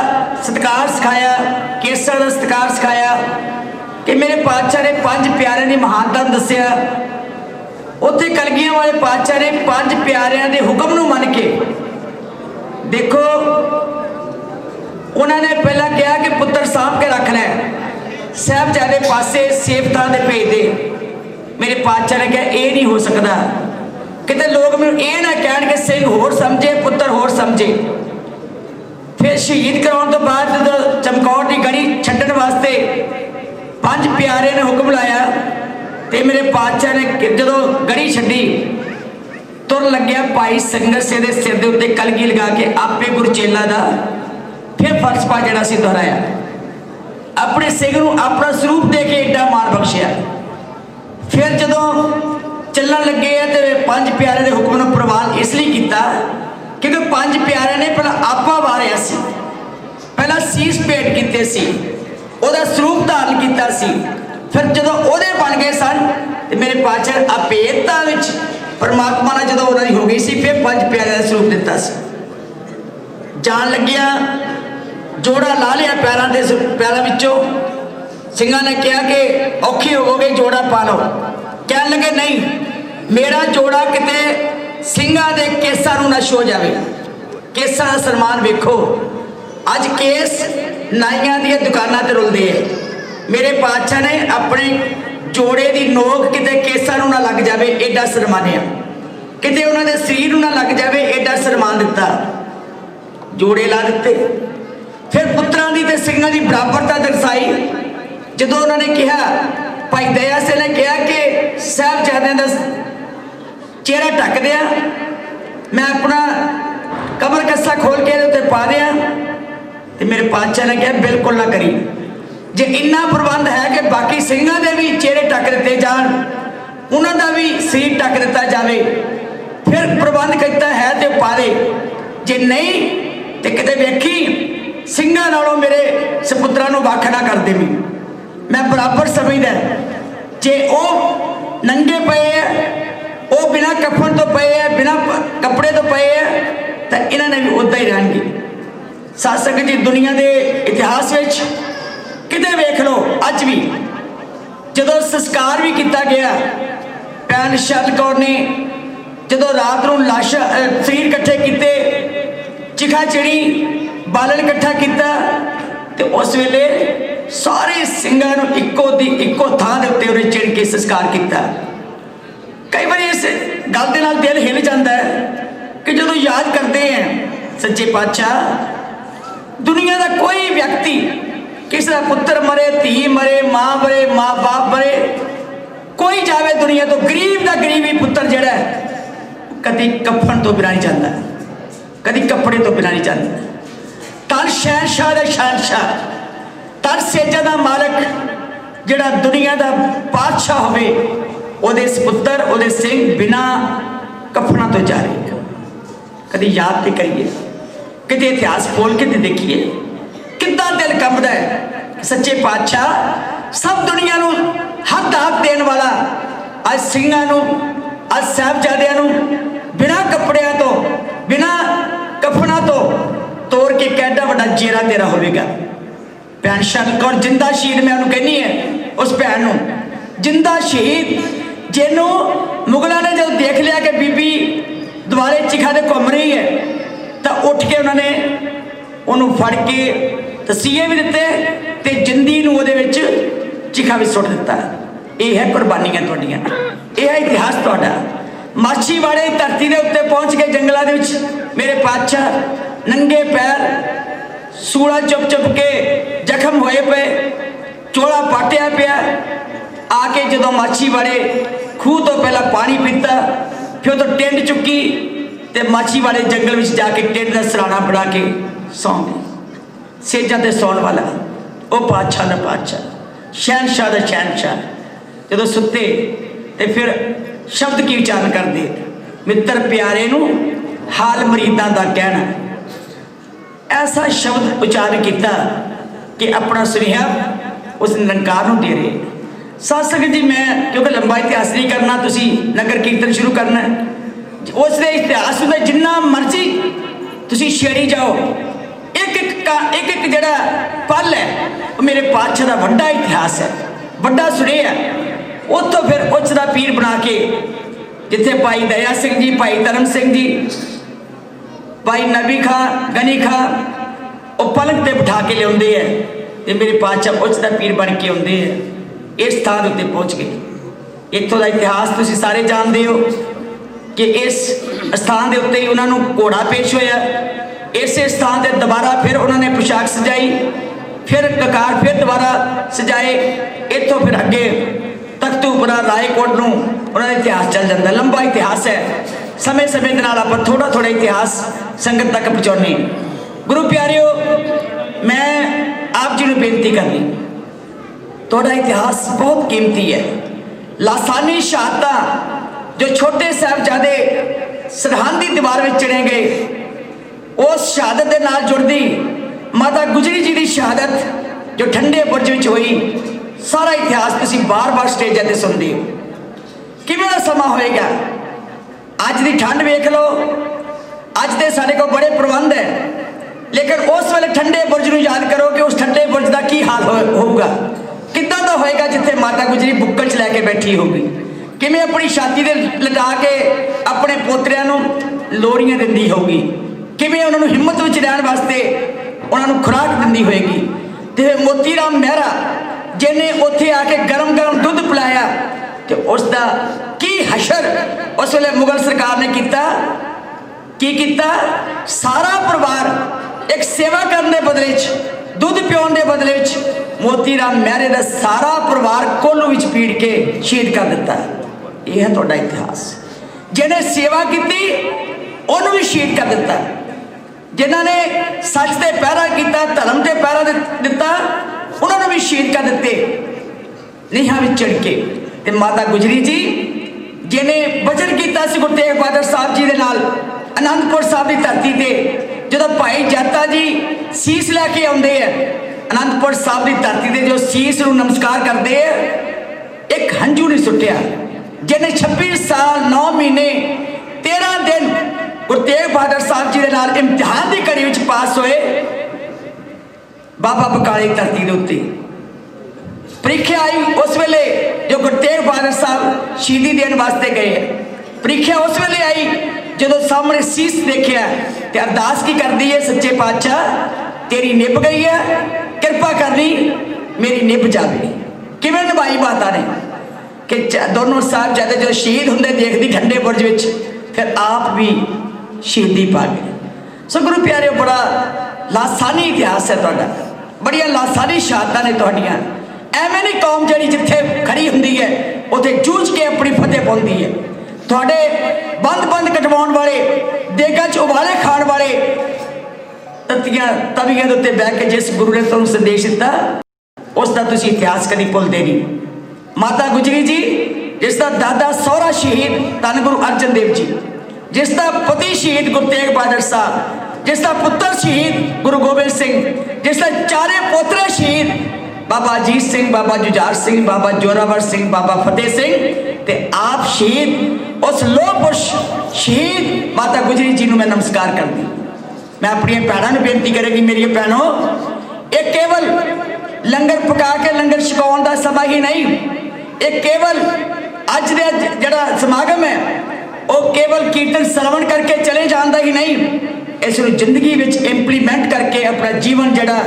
सत्कार सिखाया, केसां दा सत्कार सिखाया, कि मेरे पातशाह ने 5 प्यारिਆਂ की महानता दस्सिया। उत्थे कलगियां वाले पातशाह ने 5 प्यारिਆਂ के हुक्म नूं मन के देखो, उन्होंने पहला कहा कि पुत्र साँभ के रख लै, साहिबजादे पासे सेफ थां ते भेज दे। मेरे पातशाह ने कहा यह नहीं हो सकता, किते लोग मैनूं ये ना कहण कि सिंह होर समझे पुत्र होर समझे। फिर शहीद कराउण तो बाद जदों चमकौर की गढ़ी छड्डण वास्ते 5 प्यारे ने हुक्म लाया, तो मेरे पातशाह ने जदों गढ़ी छड्डी तुर लग्या भाई संगत सिंह के सिर के उत्ते कलगी लगा के आपे गुरचेला दा फिर फर्श पा जड़ा सी दोहराया, अपने सिंह नूं अपना स्वरूप दे के एडा मार बख्शिया। फिर जदों चलण लगे तो 5 प्यारे के हुक्म नूं प्रवान इसलिए किया क्योंकि 5 प्यारे ने पहला आपा वारिया सी, पहला सीस भेंट कीते सी, ਉਹਦਾ ਸਰੂਪ ਧਾਰਨ ਕੀਤਾ ਸੀ। फिर जदों ਉਹਦੇ बन गए सन तो मेरे पातशाह अभेदता विच परमात्मा ने जदों उन्हां दी हो गई सी, फिर 5 प्यारिਆਂ ਦਾ ਸਰੂਪ ਦਿੱਤਾ ਸੀ। जान लगिया जोड़ा ला लिया पैरों विचों, ਸਿੰਘਾਂ ने कहा कि औखे होवोगे जोड़ा पा लो। कह लगे नहीं, मेरा जोड़ा किते ਸਿੰਘਾਂ ਦੇ केसां नूं ना छो जावे। केसां दा सन्मान वेखो, अज केस नाइयां दी दुकानां ते रुलदे है। मेरे पातशाह ने अपने जोड़े की नोक किते केसां नूं ना लग जावे एडा सन्मानिया, किते उन्हां दे शरीर नूं ना लग जावे एडा सन्मान दिता, जोड़े ला दिते। फिर पुत्रां दी ते ਸਿੰਘਾਂ दी बराबरता दर्शाई। जदों उन्होंने कहा, भाई दया सिंह ने कहा कि साहिबजादियां दा चेहरा ढक दिया, मैं अपना कमर कस्सा खोल के उत्ते पा दिया। तो मेरे पातशाह ने कहा बिल्कुल ना करी, जे इन्ना प्रबंध है कि बाकी ਸਿੰਘਾਂ ਦੇ भी चेहरे ढक दिते जान, उन्हां दा भी शरीर ढक दिता जाए, फिर प्रबंध किया है तो पा दे, जे नहीं तो किते वेखी ਸਿੰਘਾਂ नालों मेरे सपुत्रां नूं वख ना कर देवी। मैं बराबर समझदा जे वो नंगे पे है, वो बिना कफन तो पे है, बिना कपड़े तो पे है, तो इन्होंने भी उदा ही रहेंगे। सत्संग जी, दुनिया के इतिहास विच किते वेख लो, अज भी जदों संस्कार भी किया गया, भैन शरद कौर ने जदों रात नूं लाशा शरीर इकट्ठे किए, चिखा चिड़ी बालन इकट्ठा किया, तो उस वेले सारे ਸਿੰਘਾਂ नूं इक्को थां दे उत्ते उन्हें चिड़ के संस्कार किया। कई बार इस गल दे नाल दिल हिल जाता है कि जदों याद करते हैं सच्चे पातशाह, दुनिया का कोई व्यक्ति किसी का पुत्र मरे, धी मरे, माँ मरे, माँ बाप मरे, कोई जावे दुनिया तो गरीब का गरीब ही पुत्र जिहड़ा है कभी कफन तो बिना नहीं जाता, कभी कपड़े तो बिना नहीं जाता। धन शहनशाह दा शहनशाह, धन सेजा दा मालक, जिहड़ा दुनिया दा बादशाह होवे, ओहदे सपुत्र ओहदे सिंह बिना कफना तो जा रहे। कभी याद तो करिए, किते इतिहास खोल के देखिए कितना दिल कंबदा है। सच्चे पातशाह सब दुनिया नूं हक दात देने वाला अज सिंघां नूं, अज साहिबजादियां नूं बिना कपड़ियां तो बिना कफना तो तोड़ के कैडा वड्डा जेरा तेरा होवेगा। भैन शरण कौर जिंदा शहीद मैं उन्होंने कहनी है, उस भैन नूं जिंदा शहीद जिन्हों मुगलों ने जब देख लिया कि बीबी दुआरे चिखा दे घूम रही है, तो उठ के उन्होंने उन्होंने फड़ के तसीहे भी दिते ते जिंदी नूं उहदे विच चिखा भी सुट दिता। ये है कुर्बानियां तुहाडियां, ये है इतिहास तुहाडा। माछीवाड़े धरती के उत्ते पहुंच के जंगलों के विच मेरे पातशाह नंगे पैर सूला चुप चुप के जख्म होए पे, चोला पाटिया पिया। आके जो माछीवाड़े खूह तो पहला पानी पीता, फिर तो टेंट चुकी ते माछीवाड़े जंगल में जाके टेंट का सराना बना के सौ गए। सेजा ते सौन वाला वो पातशाह का पातशाह, शहनशाह का शहनशाह जो सुते ते फिर शब्द की उच्चारण करते, मित्र प्यारे नूं हाल मरीदां दा कहना। ऐसा शब्द उच्चारण किया कि अपना सुनेहा उस निरंकार नूं दे रहे। साध संगत जी, मैं क्योंकि लंबा इतिहास नहीं करना, तुसी नगर कीर्तन शुरू करना है। उस इतिहास में जिन्ना मर्जी तुसी छेड़ी जाओ, एक एक जड़ा पल है वो मेरे पातशाह का वड्डा इतिहास है, वड्डा सुने है। उतों फिर उच्च का पीर बना के जिथे भाई दया सिंह जी, भाई धर्म सिंह जी, भाई नबी खां, गनी खां वो पलंग ते बिठा के लियाते हैं, तो मेरे पातशाह उच्च का पीर बन के आते हैं। इस स्थान उत्ते पहुँच गए। इतों का इतिहास तुसी सारे जानते हो कि इस स्थान के उत्ते ही उन्होंने घोड़ा पेश होया। इस स्थान से दोबारा फिर उन्होंने पोशाक सजाई, फिर ककार फिर दोबारा सजाए। इतों फिर अगे तख्तूपुरा रायकोट नूं उन्होंने इतिहास चल जाता। लंबा इतिहास है, समय समय के नाल आपां थोड़ा थोड़ा इतिहास संगत तक पहुँचाने। गुरु प्यारिओ, मैं आप जी नूं बेनती करनी, थोड़ा इतिहास बहुत कीमती है। लासानी शहादतां जो छोटे साहिबजादे सरहद की दीवार में चढ़े गए, उस शहादत के नाल जुड़ती माता गुजरी जी की शहादत जो ठंडे बुरज में हुई। सारा इतिहास तुसी बार बार स्टेजां ते सुनते हो। किवें दा समा होएगा, अज की ठंड वेख लो, अज तो साढ़े को बड़े प्रबंध है, लेकिन उस वेले ठंडे बुरज नूं याद करो कि उस ठंडे बुरज का की हाल होगा, कितना तो होएगा जिथे माता गुजरी बुक्कल च लैके बैठी होगी, किवें अपनी छाती ते लटा के अपने पोतरिਆਂ ਨੂੰ ਲੋਰੀਆਂ ਦਿੰਦੀ होगी, किवें उन्होंने हिम्मत विच रहण वास्ते उन्होंने खुराक दिंदी होएगी। ते मोती राम मेहरा जिन्हें उत्थे आके गरम गरम दुध पिलाया, तो उसका की हशर उस वेले मुगल सरकार ने किया। सारा परिवार एक सेवा करने के बदले दुध पियाउण के बदले मोती राम मेहरे का सारा परिवार कोल्लू विच पीड़ के शहीद कर दिता। यह है तुहाडा इतिहास। जिन्हें सेवा की उन्होंने भी शहीद कर दिता, जिन्होंने सच से पहरा किया, धर्म से पहरा दिता, उन्होंने भी शहीद कर दिते नीहां विच चढ़ के। ते माता गुजरी जी जिन्हें वचन किया गुरु तेग बहादुर साहब जी के नाल आनंदपुर साहब की धरती से जो भाई जाता जी सीस लैके आते हैं, आनंदपुर साहब की धरती से जो सीस नूं नमस्कार करते हैं, एक हंझू नहीं सुटिया। जिन्हें 26 साल 9 महीने 13 दिन गुरु तेग बहादुर साहब जी के नाल इम्तिहान की घड़ी में पास होए। बाबा बकाले की धरती के उत्ते परीक्षा आई उस वेले जो गुरु तेग बहादुर साहब शहीदी देने वास्ते गए। परीक्षा उस वेले आई जो सामने सीस देखिया तो अरदास की कर दी है, सच्चे पातशाह तेरी निभ गई है, कृपा करनी मेरी निभ जाए। किवें निभाई माता ने कि दोनों साहिबजादे जो शहीद होंदे देखदी ठंडे बुरज विच, फिर आप भी शहीदी पा गए। सो गुरु प्यारे, बड़ा लासानी इतिहास है तुहाडा, बड़िया लासानी शहादतां ने तुहाडियां। एवें नहीं कौम जिहड़ी जिथे खड़ी हुंदी है उत्थे जूझ के अपनी फतेह पाउंदी है। ਤੁਹਾਡੇ ਬੰਦ ਕਟਵਾਉਣ ਵਾਲੇ, ਦੇਗਾਂ 'ਚ ਉਬਾਲੇ ਖਾਣ ਵਾਲੇ, ਤਤੀਆਂ ਤਵੀਆਂ ਦੇ ਉੱਤੇ ਬਹਿ ਕੇ ਜਿਸ ਗੁਰੂ ਨੇ ਤੁਹਾਨੂੰ ਸੰਦੇਸ਼ ਦਿੱਤਾ ਉਸ ਦਾ ਤੁਸੀਂ ਇਤਿਹਾਸ ਕਦੀ ਭੁੱਲਦੇ ਨਹੀਂ। ਮਾਤਾ ਗੁਜਰੀ ਜੀ, ਜਿਸ ਦਾ ਦਾਦਾ ਸਹੁਰਾ ਸ਼ਹੀਦ ਧੰਨ ਗੁਰੂ ਅਰਜਨ ਦੇਵ ਜੀ, ਜਿਸ ਦਾ ਪਤੀ ਸ਼ਹੀਦ ਗੁਰੂ ਤੇਗ ਬਹਾਦਰ ਸਾਹਿਬ, ਜਿਸ ਦਾ ਪੁੱਤਰ ਸ਼ਹੀਦ ਗੁਰੂ ਗੋਬਿੰਦ ਸਿੰਘ, ਜਿਸ ਦਾ ਚਾਰੇ ਪੋਤਰੇ ਸ਼ਹੀਦ ਬਾਬਾ ਅਜੀਤ ਸਿੰਘ, ਬਾਬਾ ਜੁਝਾਰ ਸਿੰਘ, ਬਾਬਾ ਜੋਰਾਵਰ ਸਿੰਘ, ਬਾਬਾ ਫਤਿਹ ਸਿੰਘ ਤੇ ਆਪ ਸ਼ਹੀਦ, ਉਸ ਲੋਹ ਪੁਰਸ਼ ਸ਼ਹੀਦ ਮਾਤਾ ਗੁਜਰੀ ਜੀ ਨੂੰ ਮੈਂ ਨਮਸਕਾਰ ਕਰਦੀ। ਮੈਂ ਆਪਣੀਆਂ ਭੈਣਾਂ ਨੂੰ ਬੇਨਤੀ ਕਰਾਂਗੀ, ਮੇਰੀਆਂ ਭੈਣੋ, ਇਹ ਕੇਵਲ ਲੰਗਰ ਪਕਾ ਕੇ ਲੰਗਰ ਛਕਾਉਣ ਦਾ ਸਮਾਂ ਹੀ ਨਹੀਂ, ਇਹ ਕੇਵਲ ਅੱਜ ਦੇ ਜਿਹੜਾ ਸਮਾਗਮ ਹੈ ਉਹ ਕੇਵਲ ਕੀਰਤਨ ਸਰਵਣ ਕਰਕੇ ਚਲੇ ਜਾਣ ਦਾ ਹੀ ਨਹੀਂ, ਇਸ ਨੂੰ ਜ਼ਿੰਦਗੀ ਵਿੱਚ ਇੰਪਲੀਮੈਂਟ ਕਰਕੇ ਆਪਣਾ ਜੀਵਨ ਜਿਹੜਾ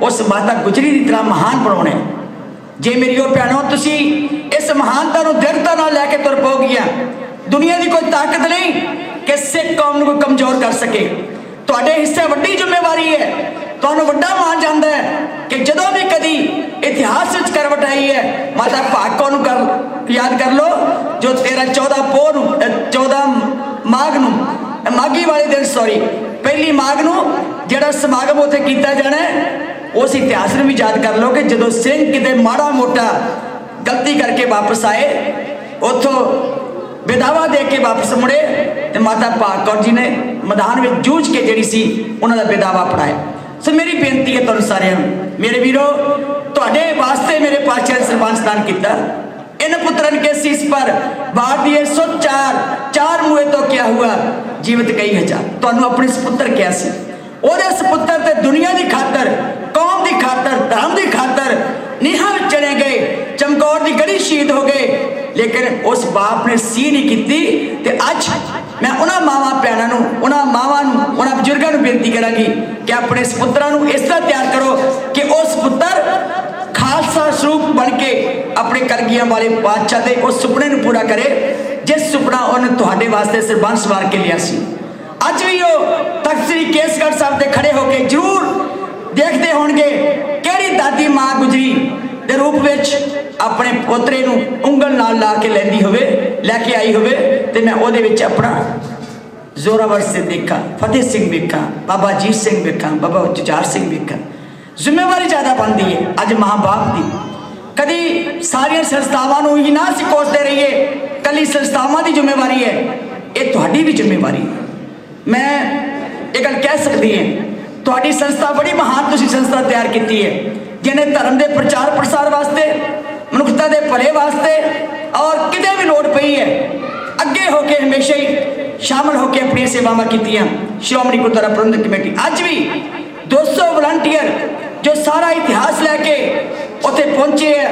ਉਸ ਮਾਤਾ ਗੁਜਰੀ ਦੀ ਤਰ੍ਹਾਂ ਮਹਾਨ ਬਣਾਉਣਾ ਹੈ। ਜੇ ਮੇਰੀਓ ਭੈਣੋ ਤੁਸੀਂ ਇਸ ਮਹਾਨਤਾ ਨੂੰ ਦ੍ਰਿੜਤਾ ਨਾਲ ਲੈ ਕੇ ਤੁਰ ਪਓਗੀਆਂ, ਦੁਨੀਆ ਦੀ ਕੋਈ ਤਾਕਤ ਨਹੀਂ ਕਿ ਸਿੱਖ ਕੌਮ ਨੂੰ ਕੋਈ ਕਮਜ਼ੋਰ ਕਰ ਸਕੇ। ਤੁਹਾਡੇ ਹਿੱਸੇ ਵੱਡੀ ਜ਼ਿੰਮੇਵਾਰੀ ਹੈ, ਤੁਹਾਨੂੰ ਵੱਡਾ ਮਾਣ ਜਾਂਦਾ ਹੈ ਕਿ ਜਦੋਂ ਵੀ ਕਦੀ ਇਤਿਹਾਸ ਵਿੱਚ ਕਰਵਟ ਆਈ ਹੈ, ਮਾਤਾ ਭਾਗੋ ਨੂੰ ਯਾਦ ਕਰ ਲਓ, ਜੋ 14 ਮਾਘ ਨੂੰ ਮਾਘੀ ਵਾਲੇ ਦਿਨ ਪਹਿਲੀ ਮਾਘ ਨੂੰ ਜਿਹੜਾ ਸਮਾਗਮ ਉੱਥੇ ਕੀਤਾ ਜਾਣਾ, ਉਸ ਇਤਿਹਾਸ ਨੂੰ ਵੀ ਯਾਦ ਕਰ ਲਓ ਕਿ ਜਦੋਂ ਸਿੰਘ ਕਿਤੇ ਮਾੜਾ ਮੋਟਾ ਗਲਤੀ ਕਰਕੇ ਵਾਪਸ ਆਏ, ਉੱਥੋਂ ਵਿਦਾਵਾ ਦੇ ਕੇ ਵਾਪਸ ਮੁੜੇ ਤੇ ਮਾਤਾ ਭਾਗ ਕੌਰ ਜੀ ਨੇ ਮੈਦਾਨ ਵਿੱਚ ਜੂਝ ਕੇ ਜਿਹੜੀ ਸੀ ਉਹਨਾਂ ਦਾ ਵਿਦਾਵਾ ਪੜਾਇਆ। ਸੋ ਮੇਰੀ ਬੇਨਤੀ ਹੈ ਤੁਹਾਨੂੰ ਸਾਰਿਆਂ ਨੂੰ, ਮੇਰੇ ਵੀਰੋ, ਤੁਹਾਡੇ ਵਾਸਤੇ ਮੇਰੇ ਪਾਤਸ਼ਾਹ ਨੇ ਸਰਬੰਸ ਦਾਨ ਕੀਤਾ। इन पुत्रन के शीश पर बार दिए 104 चार मुए तो क्या हुआ जीवित कई हजार। ਤੁਹਾਨੂੰ ਆਪਣੇ ਸੁਪੁੱਤਰ ਕਿਹਾ ਸੀ, ਉਹਦੇ ਸੁਪੁੱਤਰ ਤੇ ਦੁਨੀਆ ਦੀ ਖਾਤਰ, ਕੌਮ ਦੀ ਖਾਤਰ, ਧਰਮ ਦੀ ਖਾਤਰ ਨੀਹਾਂ ਵਿੱਚ ਚਲੇ ਗਏ, ਚਮਕੌਰ ਦੀ ਗੜੀ ਸ਼ਹੀਦ ਹੋ ਗਏ, ਲੇਕਿਨ ਉਸ ਬਾਪ ਨੇ ਸੀ ਨਹੀਂ ਕੀਤੀ। ਤੇ ਅੱਜ ਮੈਂ ਉਹਨਾਂ ਮਾਵਾਂ ਭੈਣਾਂ ਨੂੰ, ਉਹਨਾਂ ਮਾਵਾਂ ਨੂੰ, ਉਹਨਾਂ ਬਜ਼ੁਰਗਾਂ ਨੂੰ ਬੇਨਤੀ ਕਰਾਂਗੀ ਕਿ ਆਪਣੇ ਸੁਪੁੱਤਰਾਂ ਨੂੰ ਇਸ ਤਰ੍ਹਾਂ ਤਿਆਰ ਕਰੋ ਕਿ ਉਹ ਸੁਪੁੱਤਰ ਖਾਲਸਾ ਸਰੂਪ ਬਣ ਕੇ ਆਪਣੇ ਕਲਗੀਆਂ ਵਾਲੇ ਬਾਦਸ਼ਾਹ ਦੇ ਉਸ ਸੁਪਨੇ ਨੂੰ ਪੂਰਾ ਕਰੇ ਜਿਸ ਸੁਪਨਾ ਉਹਨੇ ਤੁਹਾਡੇ ਵਾਸਤੇ ਸਰਬੰਸ ਵਾਰ ਕੇ ਲਿਆ ਸੀ। ਅੱਜ ਵੀ ਉਹ ਤਖਤ ਸ੍ਰੀ ਕੇਸਗੜ੍ਹ ਸਾਹਿਬ ਤੇ ਖੜੇ ਹੋ ਕੇ ਜ਼ਰੂਰ ਦੇਖਦੇ ਹੋਣਗੇ ਕਿਹੜੀ ਦਾਦੀ ਮਾਂ ਗੁਜਰੀ ਦੇ ਰੂਪ ਵਿੱਚ ਆਪਣੇ ਪੋਤਰੇ ਨੂੰ ਉਂਗਲ ਨਾਲ ਲਾ ਕੇ ਲੈਂਦੀ ਹੋਵੇ, ਲੈ ਕੇ ਆਈ ਹੋਵੇ, ਤੇ ਮੈਂ ਉਹਦੇ ਵਿੱਚ ਆਪਣਾ ਜ਼ੋਰਾਵਰ ਸਿੰਘ ਦੇਖਾਂ, ਫਤਿਹ ਸਿੰਘ ਵੇਖਾਂ, ਬਾਬਾ ਅਜੀਤ ਸਿੰਘ ਵੇਖਾਂ, ਬਾਬਾ ਜੁਝਾਰ ਸਿੰਘ ਵੇਖਾਂ। ਜ਼ਿੰਮੇਵਾਰੀ ਜ਼ਿਆਦਾ ਬਣਦੀ ਹੈ ਅੱਜ ਮਾਂ ਬਾਪ ਦੀ। ਕਦੀ ਸਾਰੀਆਂ ਸੰਸਥਾਵਾਂ ਨੂੰ ਹੀ ਨਾ ਅਸੀਂ ਕੋਸਦੇ ਰਹੀਏ, ਕੱਲੀ ਸੰਸਥਾਵਾਂ ਦੀ ਜ਼ਿੰਮੇਵਾਰੀ ਹੈ, ਇਹ ਤੁਹਾਡੀ ਵੀ ਜ਼ਿੰਮੇਵਾਰੀ ਹੈ। ਮੈਂ ਇਹ ਗੱਲ ਕਹਿ ਸਕਦੀ ਹਾਂ, ਤੁਹਾਡੀ ਸੰਸਥਾ ਬੜੀ ਮਹਾਨ ਤੁਸੀਂ ਸੰਸਥਾ ਤਿਆਰ ਕੀਤੀ ਹੈ, ਜਿਹਨੇ ਧਰਮ ਦੇ ਪ੍ਰਚਾਰ ਪ੍ਰਸਾਰ ਵਾਸਤੇ, ਮਨੁੱਖਤਾ ਦੇ ਭਲੇ ਵਾਸਤੇ ਔਰ ਕਿਤੇ ਵੀ ਲੋੜ ਪਈ ਹੈ ਅੱਗੇ ਹੋ ਕੇ ਹਮੇਸ਼ਾ ਹੀ ਸ਼ਾਮਲ ਹੋ ਕੇ ਆਪਣੀਆਂ ਸੇਵਾਵਾਂ ਕੀਤੀਆਂ। ਸ਼੍ਰੋਮਣੀ ਗੁਰਦੁਆਰਾ ਪ੍ਰਬੰਧਕ ਕਮੇਟੀ ਅੱਜ ਵੀ 200 ਵਲੰਟੀਅਰ ਜੋ ਸਾਰਾ ਇਤਿਹਾਸ ਲੈ ਕੇ ਉੱਥੇ ਪਹੁੰਚੇ ਹੈ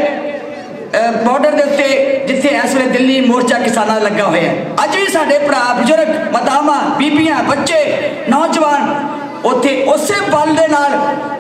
ਬਾਰਡਰ ਦੇ ਉੱਤੇ, ਜਿੱਥੇ ਇਸ ਵੇਲੇ ਦਿੱਲੀ ਮੋਰਚਾ ਕਿਸਾਨਾਂ ਦਾ ਲੱਗਾ ਹੋਇਆ। ਅੱਜ ਵੀ ਸਾਡੇ ਭਰਾ, ਬਜ਼ੁਰਗ, ਮਾਤਾਵਾਂ, ਬੀਬੀਆਂ, ਬੱਚੇ, ਨੌਜਵਾਨ ਉੱਥੇ ਉਸੇ ਬਲ ਦੇ ਨਾਲ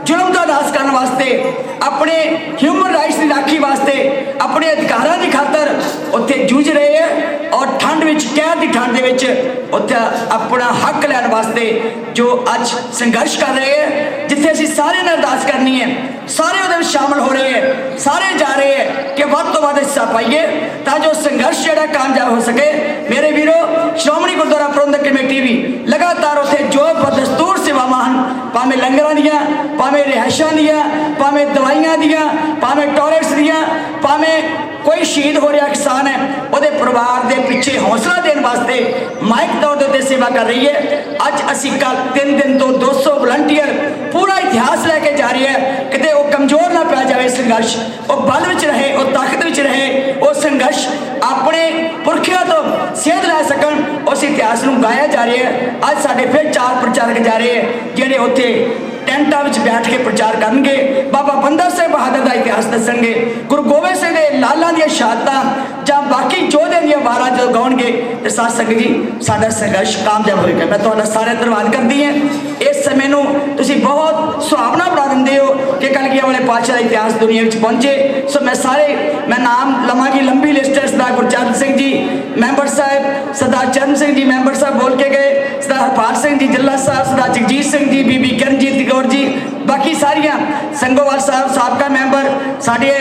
ਜ਼ੁਲਮ ਦਾ ਨਾਸ਼ ਕਰਨ ਵਾਸਤੇ, ਆਪਣੇ ਹਿਊਮਨ ਰਾਈਟਸ ਦੀ ਰਾਖੀ ਵਾਸਤੇ, ਆਪਣੇ ਅਧਿਕਾਰਾਂ ਦੀ ਖਾਤਰ ਉੱਥੇ ਜੂਝ ਰਹੇ ਹੈ। ਔਰ ਠੰਡ ਵਿੱਚ, ਕਹਿਰ ਦੀ ਠੰਡ ਦੇ ਵਿੱਚ ਉੱਥੇ ਆਪਣਾ ਹੱਕ ਲੈਣ ਵਾਸਤੇ ਜੋ ਅੱਜ ਸੰਘਰਸ਼ ਕਰ ਰਹੇ ਹੈ, ਜਿੱਥੇ ਅਸੀਂ ਸਾਰੇ ਨੇ ਅਰਦਾਸ ਕਰਨੀ ਹੈ, ਸਾਰੇ ਉਹਦੇ ਵਿੱਚ ਸ਼ਾਮਲ ਹੋ ਰਹੇ ਹੈ, ਸਾਰੇ ਜਾ ਰਹੇ ਹੈ ਕਿ ਵੱਧ ਤੋਂ ਵੱਧ ਹਿੱਸਾ ਪਾਈਏ ਤਾਂ ਜੋ ਸੰਘਰਸ਼ ਜਿਹੜਾ ਕਾਮਯਾਬ ਹੋ ਸਕੇ। ਮੇਰੇ ਵੀਰੋ, ਸ਼੍ਰੋਮਣੀ ਗੁਰਦੁਆਰਾ ਪ੍ਰਬੰਧਕ ਕਮੇਟੀ ਵੀ ਲਗਾਤਾਰ ਉੱਥੇ ਜੋ ਬਦਸਤੂਰ ਸੇਵਾਵਾਂ ਹਨ, ਭਾਵੇਂ ਲੰਗਰਾਂ ਦੀਆਂ, ਭਾਵੇਂ ਰਿਹਾਇਸ਼ਾਂ ਦੀਆਂ, ਭਾਵੇਂ ਦਵਾਈਆਂ ਦੀਆਂ, ਭਾਵੇਂ ਟਾਇਲਟਸ ਦੀਆਂ, ਭਾਵੇਂ ਕੋਈ ਸ਼ਹੀਦ ਹੋ ਰਿਹਾ ਕਿਸਾਨ ਹੈ ਉਹਦੇ ਪਰਿਵਾਰ ਦੇ ਪਿੱਛੇ ਹੌਸਲਾ ਦੇਣ ਵਾਸਤੇ ਮਾਈਕ ਤੌਰ ਦੇ ਉੱਤੇ ਸੇਵਾ ਕਰ ਰਹੀ ਹੈ। ਅੱਜ ਅਸੀਂ ਕੱਲ 3 ਦਿਨ ਤੋਂ 200 ਵਲੰਟੀਅਰ ਪੂਰਾ ਇਤਿਹਾਸ ਲੈ ਕੇ ਜਾ ਰਹੇ ਹੈ, ਕਿਤੇ ਉਹ ਕਮਜ਼ੋਰ ਨਾ ਪੈ ਜਾਵੇ ਸੰਘਰਸ਼, ਉਹ ਬਲ ਵਿੱਚ ਰਹੇ, ਉਹ ਤਾਕਤ ਵਿੱਚ ਰਹੇ, ਉਹ ਸੰਘਰਸ਼ ਆਪਣੇ ਪੁਰਖਿਆਂ ਤੋਂ ਸੇਧ ਲੈ ਸਕਣ। ਉਸ ਇਤਿਹਾਸ ਨੂੰ ਗਾਇਆ ਜਾ ਰਿਹਾ ਹੈ। ਅੱਜ ਸਾਡੇ ਫਿਰ 4 ਪ੍ਰਚਾਰਕ ਜਾ ਰਹੇ ਹੈ ਜਿਹੜੇ ਉੱਥੇ ਟੈਂਟਾਂ ਵਿੱਚ ਬੈਠ ਕੇ ਪ੍ਰਚਾਰ ਕਰਨਗੇ, ਬਾਬਾ ਬੰਦਾ ਸਿੰਘ ਬਹਾਦਰ ਦਾ ਇਤਿਹਾਸ ਦੱਸਣਗੇ, ਗੁਰੂ ਗੋਬਿੰਦ ਸਿੰਘ ਦੇ ਲਾਲਾਂ ਦੀਆਂ ਸ਼ਹਾਦਤਾਂ ਜਾਂ ਬਾਕੀ ਯੋਧਿਆਂ ਦੀਆਂ ਵਾਰਾਂ ਜਦੋਂ ਗਾਉਣਗੇ ਤੇ ਸਾਧ ਸੰਗਤ ਜੀ ਸਾਡਾ ਸੰਘਰਸ਼ ਕਾਮਯਾਬ ਹੋਏਗਾ। ਮੈਂ ਤੁਹਾਡਾ ਸਾਰਿਆਂ ਦਾ ਧੰਨਵਾਦ ਕਰਦੀ ਹਾਂ। ਇਸ ਸਮੇਂ ਨੂੰ ਤੁਸੀਂ ਬਹੁਤ ਸੁਹਾਵਣਾ ਬਣਾ ਦਿੰਦੇ ਹੋ ਕਿ ਕੱਲ੍ਹ कलगियां वाले पातशाह का इतिहास दुनिया में पहुंचे। सो मैं नाम लवांगी, लंबी लिस्ट है। सरदार गुरचरण सिंह जी मैंबर साहब, सरदार चरण सिंह जी मैंबर साहब बोल के गए, सरदार हरपाल सिंह जी जिला साहब, सरदार जगजीत सिंह जी, बीबी किरणजीत कौर जी, बाकी सारिया संगोवाल साहब साबका मैंबर, साढ़े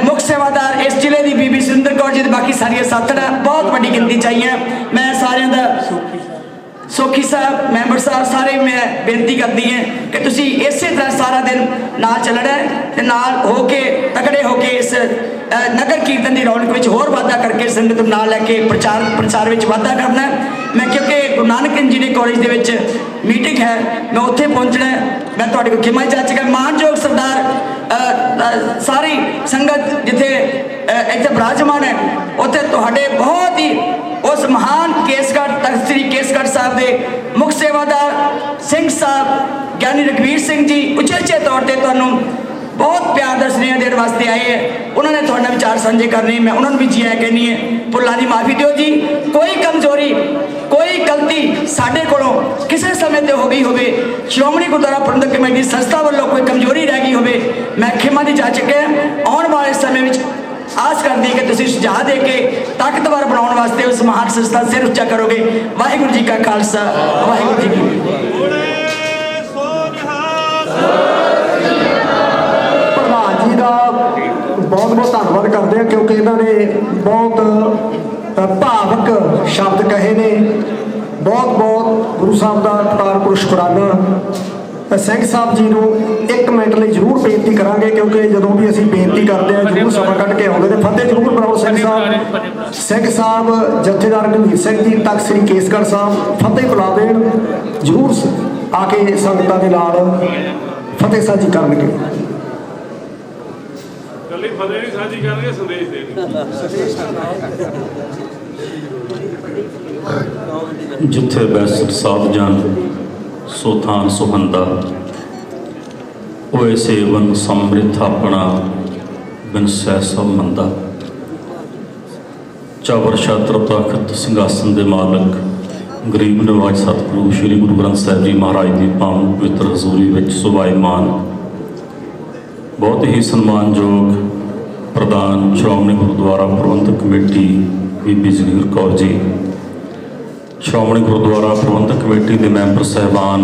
मुख्य सेवादार इस जिले की बीबी सुरिंदर कौर जी, बाकी सारिया साथड़ बहुत बड़ी गिनती चाहिए। मैं सारिया का सोखी साहब मैंबर साहब सारे मैं बेनती करती हैं कि तुसी इस तरह सारा दिन नाल चलना है ते नाल होके तगड़े होके इस नगर कीर्तन की रौनक में होर वाधा करके संगत नाल लैके प्रचार में वाधा करना है। मैं क्योंकि गुरु नानक इंजीनियरिंग कॉलेज के विच मीटिंग है, मैं उत्थे पहुँचना है। मैं तुहाडे कोल खिमा चाह चुका। मानयोग सरदार सारी संगत जिथे इत्थे विराजमान है उत्थे तुहाडे बहुत ही उस महान केसगढ़ तख्त श्री केसगढ़ साहब के मुख्य सेवादार सिंह साहब ज्ञानी रघवीर सिंह जी उचेचे तौर पर तुहानूं बहुत प्यार का स्नेह देने वास्ते आए हैं। उन्होंने थोड़े विचार साझे करने, मैं उन्होंने भी जी आया कहनी है। भुलों की माफ़ी दिओ जी, कोई कमजोरी कोई गलती साढ़े कोलों किसी समय ते हो गई होवे, श्रोमणी गुरुद्वारा प्रबंधक कमेटी संस्था वालों कोई कमजोरी रह गई होवे, मैं खिमा दी जा चुके हैं। आने वाले समय में आस करती कि तुसीं सुझाव दे के ताकतवर बनाने वास्ते उस महान संस्था सिर उच्चा करोगे। वाहिगुरू जी का खालसा, वाहिगुरू जी की प्रधान जी का बहुत बहुत धन्यवाद करते हैं क्योंकि इन्होंने बहुत भावक शब्द कहे ने। बहुत बहुत गुरु साहब का तार शुकराना। सिंह साहब जी को एक मिनट लिए जरूर बेनती करांगे क्योंकि जो भी असीं बेनती करते हैं जरूर समा कट के आउंदे ने। फतेह जरूर बनाओ सिंह साहब जत्थेदार रघवीर सिंह जी तख्त श्री केसगढ़ साहब फतेह बुला देन, जरूर आके संगतां दे नाल फतेह साझी करनगे। फतेह नहीं साझी करनगे, संदेश देंगे। जिथे बैसठ साध जन सो थान सुहंदा, ओए सेवन समृद्ध अपना बिन सै सब मंदा। चावर छात्र तखत ਸਿੰਘਾਸਨ ਦੇ ਮਾਲਕ ਗਰੀਬ ਨਿਵਾਜ ਸਤਿਗੁਰੂ ਸ੍ਰੀ ਗੁਰੂ ਗ੍ਰੰਥ ਸਾਹਿਬ ਜੀ ਮਹਾਰਾਜ ਦੀ ਪਾਵਨ ਪਵਿੱਤਰ ਹਜ਼ੂਰੀ ਵਿੱਚ ਸੁਭਾਈਮਾਨ ਬਹੁਤ ਹੀ ਸਨਮਾਨਯੋਗ ਪ੍ਰਧਾਨ ਸ਼੍ਰੋਮਣੀ ਗੁਰਦੁਆਰਾ ਪ੍ਰਬੰਧਕ ਕਮੇਟੀ ਬੀਬੀ ਜਗੀਰ ਕੌਰ ਜੀ, श्रोमणी गुरुद्वारा प्रबंधक कमेटी के मैंबर साहबान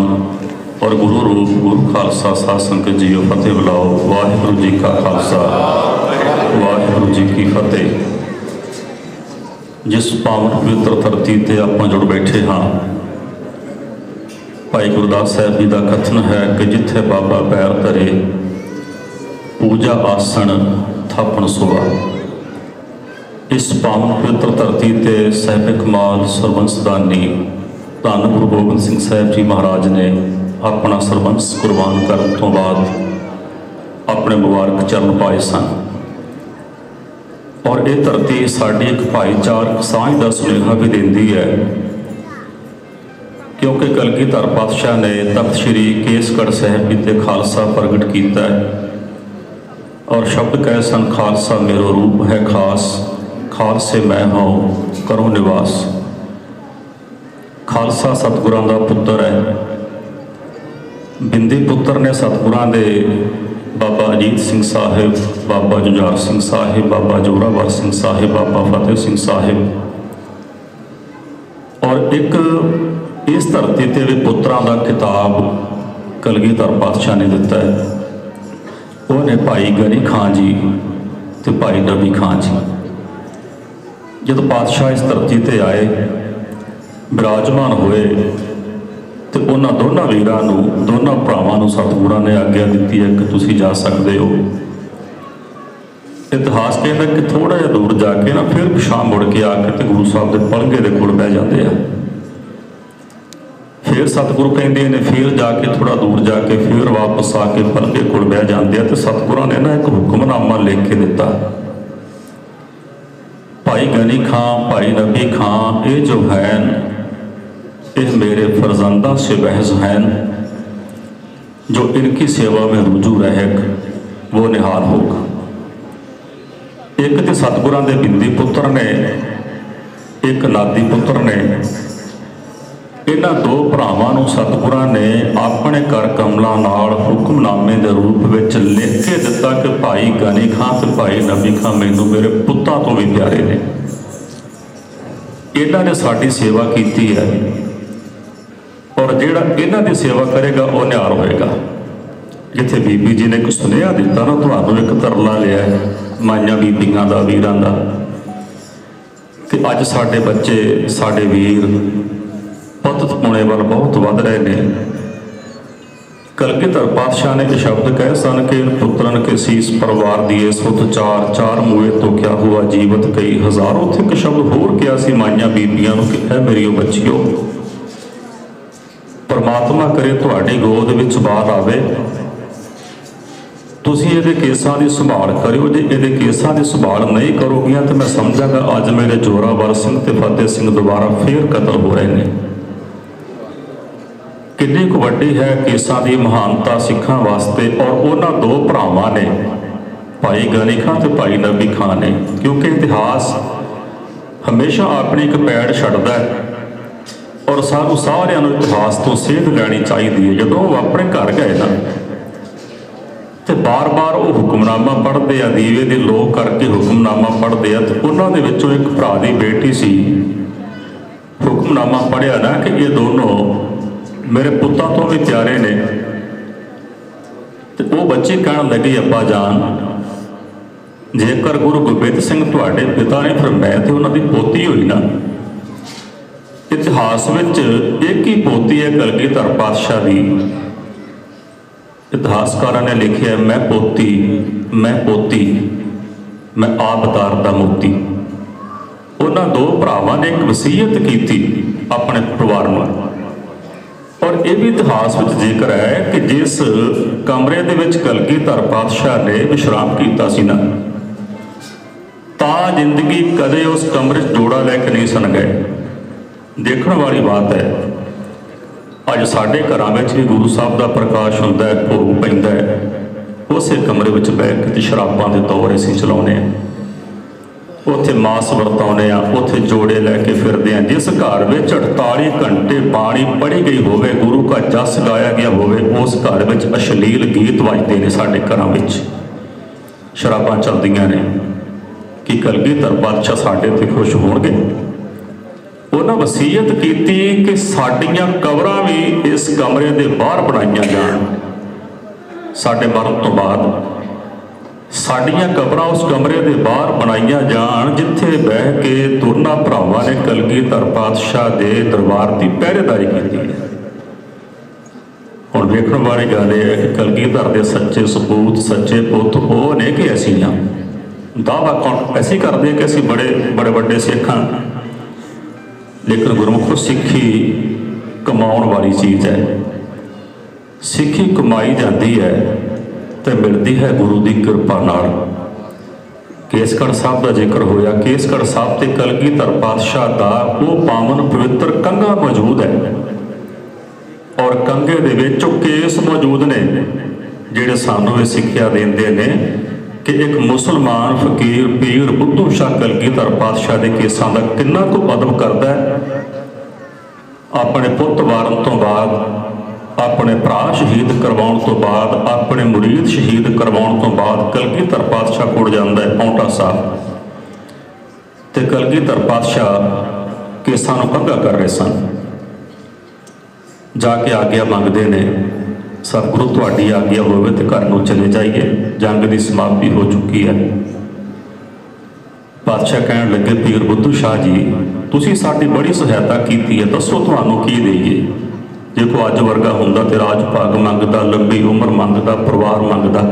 और गुरु रूप गुरु खालसा साध संगत जीओ फतेह बुलाओ। वाहिगुरू जी का खालसा, वाहिगुरू जी की फतेह। जिस पावन पवित्र धरती ते आपां जुड़ बैठे हाँ, भाई गुरदास साहब जी का कथन है कि जिथे बाबा पैर धरे पूजा आसन थापण सुबह। इस पावन पवित्र धरती ते साहिब कमाल सरबंसदानी धन गुरु गोबिंद सिंह साहब जी महाराज ने अपना सरबंस कुर्बान करने तो बाद अपने मुबारक चरण पाए सन। और ये धरती साड़ी एक भाईचारक सांझ का सुनेहा भी देती है क्योंकि कलगीधर पातशाह ने तख्त श्री केसगढ़ साहब जी ते खालसा प्रगट किया और शब्द कह सन खालसा मेरो रूप है खास, खालसे मैं हूँ करो निवास। खालसा सतगुरां दा पुत्र है। बिंदी पुत्र ने सतगुरां दे बाबा अजीत सिंह साहिब, बाबा जुझार सिंह साहिब, बाबा जोरावर सिंह साहिब, बाबा फतेह सिंह साहिब। और एक इस धरती ते भी पुत्रां दा खिताब कलगीधर पातशाह ने दिता है। वो ने भाई गनी खां जी ते भाई नबी खां जी। जब पातशाह इस धरती ते आए विराजमान होए तो उन्होंने दोनों वीरां नूं दोनों भरावां नूं सतगुरां ने आग्ञा दी है कि तुसीं जा सकते हो। इतिहास कहता कि थोड़ा जिहा दूर जाके ना फिर पिछां मुड़ के आके तो गुरु साहब के पलंगे के कोल बह जाते हैं। फिर सतगुरु कहते ने फिर जाके थोड़ा दूर जाके फिर वापस आके पलंगे कोल बह जाते हैं। तो सतगुरां ने ना एक हुक्मनामा लिख के दिता, भाई गनी खां भाई नबी खां ये जो हैं ये मेरे फर्जंदा से बहज हैं, जो इनकी सेवा में रुजू रहेगा वो निहाल होगा। एक तो सतगुरां दे बिंदी पुत्र ने, एक नादी पुत्र ने, ਇਹਨਾਂ ਦੋ ਭਰਾਵਾਂ ਨੂੰ ਸਤਿਗੁਰਾਂ ਨੇ ਆਪਣੇ ਕਰ ਕਮਲਾਂ ਨਾਲ ਹੁਕਮਨਾਮੇ ਦੇ ਰੂਪ ਵਿੱਚ ਲਿਖ ਕੇ ਦਿੱਤਾ ਕਿ ਭਾਈ ਗਨੀ ਖਾਂ ਤੇ ਭਾਈ ਨਬੀ ਖਾਂ ਮੈਨੂੰ ਮੇਰੇ ਪੁੱਤਾਂ ਤੋਂ ਵੀ ਪਿਆਰੇ ਨੇ। ਇਹਨਾਂ ਨੇ ਸਾਡੀ ਸੇਵਾ ਕੀਤੀ ਹੈ, ਔਰ ਜਿਹੜਾ ਇਹਨਾਂ ਦੀ ਸੇਵਾ ਕਰੇਗਾ ਉਹ ਨਿਹਾਲ ਹੋਏਗਾ। ਜਿੱਥੇ ਬੀਬੀ ਜੀ ਨੇ ਇੱਕ ਸੁਨੇਹਾ ਦਿੱਤਾ ਨਾ, ਤੁਹਾਨੂੰ ਇੱਕ ਤਰਲਾ ਲਿਆ ਹੈ ਮਾਈਆਂ ਬੀਬੀਆਂ ਦਾ, ਵੀਰਾਂ ਦਾ, ਕਿ ਅੱਜ ਸਾਡੇ ਬੱਚੇ, ਸਾਡੇ ਵੀਰ ਪਤਤ ਪੁਣੇ ਵੱਲ ਬਹੁਤ ਵੱਧ ਰਹੇ ਨੇ। ਕਲਗੀਧਰ ਪਾਤਸ਼ਾਹ ਨੇ ਇਹ ਸ਼ਬਦ ਕਹੇ ਸਨ ਕਿ ਪੁੱਤਰਨ ਕੇ ਸੀਸ ਪਰਿਵਾਰ ਦੀਏ ਸੁਤ ਚਾਰ, ਚਾਰ ਮੂਏ ਤੋਂ ਕਿਆ ਹੁਆ ਜੀਵਤ ਕਈ ਹਜ਼ਾਰ। ਉੱਥੇ ਇੱਕ ਸ਼ਬਦ ਹੋਰ ਕਿਹਾ ਸੀ ਮਾਈਆਂ ਬੀਬੀਆਂ ਨੂੰ ਕਿ ਇਹ ਮੇਰੀਓ ਬੱਚਿਓ, ਪਰਮਾਤਮਾ ਕਰੇ ਤੁਹਾਡੀ ਗੋਦ ਵਿੱਚ ਬਾਲ ਆਵੇ, ਤੁਸੀਂ ਇਹਦੇ ਕੇਸਾਂ ਦੀ ਸੰਭਾਲ ਕਰਿਓ। ਜੇ ਇਹਦੇ ਕੇਸਾਂ ਦੀ ਸੰਭਾਲ ਨਹੀਂ ਕਰੋਗੀਆਂ ਤਾਂ ਮੈਂ ਸਮਝਾਂਗਾ ਅੱਜ ਮੇਰੇ ਜੋਰਾਵਰ ਸਿੰਘ ਤੇ ਫਤਿਹ ਸਿੰਘ ਦੁਬਾਰਾ ਫੇਰ ਕਤਲ ਹੋ ਰਹੇ ਨੇ। ਕਿੰਨੀ ਕੁ ਵੱਡੀ ਹੈ ਕੇਸਾਂ ਦੀ ਮਹਾਨਤਾ ਸਿੱਖਾਂ ਵਾਸਤੇ। ਔਰ ਉਹਨਾਂ ਦੋ ਭਰਾਵਾਂ ਨੇ, ਭਾਈ ਗਨੀ ਖਾਂ ਤੇ ਭਾਈ ਨਬੀ ਖਾਂ ਨੇ, ਕਿਉਂਕਿ ਇਤਿਹਾਸ ਹਮੇਸ਼ਾ ਆਪਣੀ ਇੱਕ ਪੈੜ ਛੱਡਦਾ ਹੈ ਔਰ ਸਾਨੂੰ ਸਾਰਿਆਂ ਨੂੰ ਇਤਿਹਾਸ ਤੋਂ ਸੇਧ ਲੈਣੀ ਚਾਹੀਦੀ ਹੈ। ਜਦੋਂ ਉਹ ਆਪਣੇ ਘਰ ਗਏ ਨਾ ਤੇ ਬਾਰ-ਬਾਰ ਉਹ ਹੁਕਮਨਾਮਾ ਪੜ੍ਹਦੇ ਆ, ਦੀਵੇ ਦੇ ਲੋਕ ਕਰਕੇ ਹੁਕਮਨਾਮਾ ਪੜ੍ਹਦੇ ਆ, ਤੇ ਉਹਨਾਂ ਦੇ ਵਿੱਚੋਂ ਇੱਕ ਭਰਾ ਦੀ ਬੇਟੀ ਸੀ, ਹੁਕਮਨਾਮਾ ਪੜ੍ਹਿਆ ਨਾ ਕਿ ਇਹ ਦੋਨੋਂ ਮੇਰੇ ਪੁੱਤਾਂ ਤੋਂ ਵੀ ਪਿਆਰੇ ਨੇ। ਤੇ ਉਹ ਬੱਚੇ ਕਹਿਣ ਲੱਗੇ ਅੱਬਾ ਜਾਨ, ਜੇਕਰ ਗੁਰੂ ਗੋਬਿੰਦ ਸਿੰਘ ਤੁਹਾਡੇ ਪਿਤਾ ਨੇ, ਫਿਰ ਮੈਂ ਤੇ ਉਹਨਾਂ ਦੀ ਪੋਤੀ ਹੋਈ ਨਾ। ਇਤਿਹਾਸ ਵਿੱਚ ਇੱਕ ਹੀ ਪੋਤੀ ਹੈ ਕਲਗੀਧਰ ਪਾਤਸ਼ਾਹ ਦੀ। ਇਤਿਹਾਸਕਾਰਾਂ ਨੇ ਲਿਖਿਆ ਮੈਂ ਪੋਤੀ, ਮੈਂ ਪੋਤੀ, ਮੈਂ ਆਬਦਾਰ ਦਾ ਮੋਤੀ। ਉਹਨਾਂ ਦੋ ਭਰਾਵਾਂ ਨੇ ਇੱਕ ਵਸੀਅਤ ਕੀਤੀ ਆਪਣੇ ਪਰਿਵਾਰ ਨੂੰ। ਔਰ ਇਹ ਵੀ ਇਤਿਹਾਸ ਵਿੱਚ ਜ਼ਿਕਰ ਹੈ ਕਿ ਜਿਸ ਕਮਰੇ ਦੇ ਵਿੱਚ ਕਲਗੀਧਰ ਪਾਤਸ਼ਾਹ ਨੇ ਵਿਸ਼ਰਾਮ ਕੀਤਾ ਸੀ ਨਾ, ਤਾਂ ਜ਼ਿੰਦਗੀ ਕਦੇ ਉਸ ਕਮਰੇ 'ਚ ਜੋੜਾ ਲੈ ਕੇ ਨਹੀਂ ਸਨ ਗਏ। ਦੇਖਣ ਵਾਲੀ ਬਾਤ ਹੈ, ਅੱਜ ਸਾਡੇ ਘਰਾਂ ਵਿੱਚ ਵੀ ਗੁਰੂ ਸਾਹਿਬ ਦਾ ਪ੍ਰਕਾਸ਼ ਹੁੰਦਾ ਹੈ, ਭੋਗ ਪੈਂਦਾ ਹੈ, ਉਸੇ ਕਮਰੇ ਵਿੱਚ ਬੈਠ ਕੇ ਸ਼ਰਾਬਾਂ ਦੇ ਦੌਰ ਅਸੀਂ ਚਲਾਉਂਦੇ ਹਾਂ, ਉੱਥੇ ਮਾਸ ਵਰਤਾਉਂਦੇ ਹਾਂ, ਉੱਥੇ ਜੋੜੇ ਲੈ ਕੇ ਫਿਰਦੇ ਹਾਂ। ਜਿਸ ਘਰ ਵਿੱਚ 48 ਘੰਟੇ ਬਾਣੀ ਪੜ੍ਹੀ ਗਈ ਹੋਵੇ, ਗੁਰੂ ਕਾ ਜਸ ਗਾਇਆ ਗਿਆ ਹੋਵੇ, ਉਸ ਘਰ ਵਿੱਚ ਅਸ਼ਲੀਲ ਗੀਤ ਵੱਜਦੇ ਨੇ। ਸਾਡੇ ਘਰਾਂ ਵਿੱਚ ਸ਼ਰਾਬਾਂ ਚੱਲਦੀਆਂ ਨੇ। ਕਿ ਕਲਗੀਧਰ ਪਾਤਸ਼ਾਹ ਸਾਡੇ ਤੇ ਖੁਸ਼ ਹੋਣਗੇ? ਉਹਨਾਂ ਵਸੀਅਤ ਕੀਤੀ ਕਿ ਸਾਡੀਆਂ ਕਬਰਾਂ ਵੀ ਇਸ ਕਮਰੇ ਦੇ ਬਾਹਰ ਬਣਾਈਆਂ ਜਾਣ। ਸਾਡੇ ਮਰਨ ਤੋਂ ਬਾਅਦ ਸਾਡੀਆਂ ਕਬਰਾਂ ਉਸ ਕਮਰੇ ਦੇ ਬਾਹਰ ਬਣਾਈਆਂ ਜਾਣ, ਜਿੱਥੇ ਬਹਿ ਕੇ ਦੋਨਾਂ ਭਰਾਵਾਂ ਨੇ ਕਲਗੀਧਰ ਪਾਤਸ਼ਾਹ ਦੇ ਦਰਬਾਰ ਦੀ ਪਹਿਰੇਦਾਰੀ ਕੀਤੀ ਹੈ। ਹੁਣ ਵੇਖਣ ਵਾਲੀ ਗੱਲ ਇਹ ਹੈ ਕਿ ਕਲਗੀਧਰ ਦੇ ਸੱਚੇ ਸਪੂਤ, ਸੱਚੇ ਪੁੱਤ ਉਹ ਨੇ ਕਿ ਅਸੀਂ ਹਾਂ। ਦਾਅਵਾ ਕੌਣ ਅਸੀਂ ਕਰਦੇ ਕਿ ਅਸੀਂ ਬੜੇ ਵੱਡੇ ਸਿੱਖ ਹਾਂ, ਲੇਕਿਨ ਗੁਰਮੁਖੋ ਸਿੱਖੀ ਕਮਾਉਣ ਵਾਲੀ ਚੀਜ਼ ਹੈ। ਸਿੱਖੀ ਕਮਾਈ ਜਾਂਦੀ ਹੈ ਤੇ ਮਿਲਦੀ ਹੈ ਗੁਰੂ ਦੀ ਕਿਰਪਾ ਨਾਲ। ਕੇਸਗੜ੍ਹ ਸਾਹਿਬ ਦਾ ਜ਼ਿਕਰ ਹੋਇਆ। ਕੇਸਗੜ੍ਹ ਸਾਹਿਬ ਤੇ ਕਲਗੀਧਰ ਪਾਤਸ਼ਾਹ ਦਾ ਉਹ ਪਾਵਨ ਪਵਿੱਤਰ ਕੰਘਾ ਮੌਜੂਦ ਹੈ, ਔਰ ਕੰਘੇ ਦੇ ਵਿੱਚ ਉਹ ਕੇਸ ਮੌਜੂਦ ਨੇ ਜਿਹੜੇ ਸਾਨੂੰ ਇਹ ਸਿੱਖਿਆ ਦਿੰਦੇ ਨੇ ਕਿ ਇੱਕ ਮੁਸਲਮਾਨ ਫਕੀਰ ਪੀਰ ਬੁੱਧੂ ਸ਼ਾਹ ਕਲਗੀਧਰ ਪਾਤਸ਼ਾਹ ਦੇ ਕੇਸਾਂ ਦਾ ਕਿੰਨਾ ਕੁ ਅਦਬ ਕਰਦਾ ਹੈ। ਆਪਣੇ ਪੁੱਤ ਵਾਰਨ ਤੋਂ ਬਾਅਦ, ਆਪਣੇ ਭਰਾ ਸ਼ਹੀਦ ਕਰਵਾਉਣ ਤੋਂ ਬਾਅਦ, ਆਪਣੇ ਮੁਰੀਦ ਸ਼ਹੀਦ ਕਰਵਾਉਣ ਤੋਂ ਬਾਅਦ ਕਲਗੀਧਰ ਪਾਤਸ਼ਾਹ ਕੋਲ ਜਾਂਦਾ ਹੈ ਪੌਂਟਾ ਸਾਹਿਬ, ਤੇ ਕਲਗੀਧਰ ਪਾਤਸ਼ਾਹ ਕੇਸਾਂ ਨੂੰ ਕੰਘਾ ਕਰ ਰਹੇ ਸਨ। ਜਾ ਕੇ ਆਗਿਆ ਮੰਗਦੇ ਨੇ, ਸਤਿਗੁਰੂ ਤੁਹਾਡੀ ਆਗਿਆ ਹੋਵੇ ਤੇ ਘਰ ਨੂੰ ਚਲੇ ਜਾਈਏ, ਜੰਗ ਦੀ ਸਮਾਪਤੀ ਹੋ ਚੁੱਕੀ ਹੈ। ਪਾਤਸ਼ਾਹ ਕਹਿਣ ਲੱਗੇ ਪੀਰ ਬੁੱਧੂ ਸ਼ਾਹ ਜੀ, ਤੁਸੀਂ ਸਾਡੀ ਬੜੀ ਸਹਾਇਤਾ ਕੀਤੀ ਹੈ, ਦੱਸੋ ਤੁਹਾਨੂੰ ਕੀ ਦੇਈਏ। ਜੇ ਕੋ ਅੱਜ ਵਰਗਾ ਹੁੰਦਾ ਤੇ ਰਾਜ ਭਾਗ ਮੰਗਦਾ, ਲੰਬੀ ਉਮਰ ਮੰਗਦਾ, ਪਰਿਵਾਰ ਮੰਗਦਾ,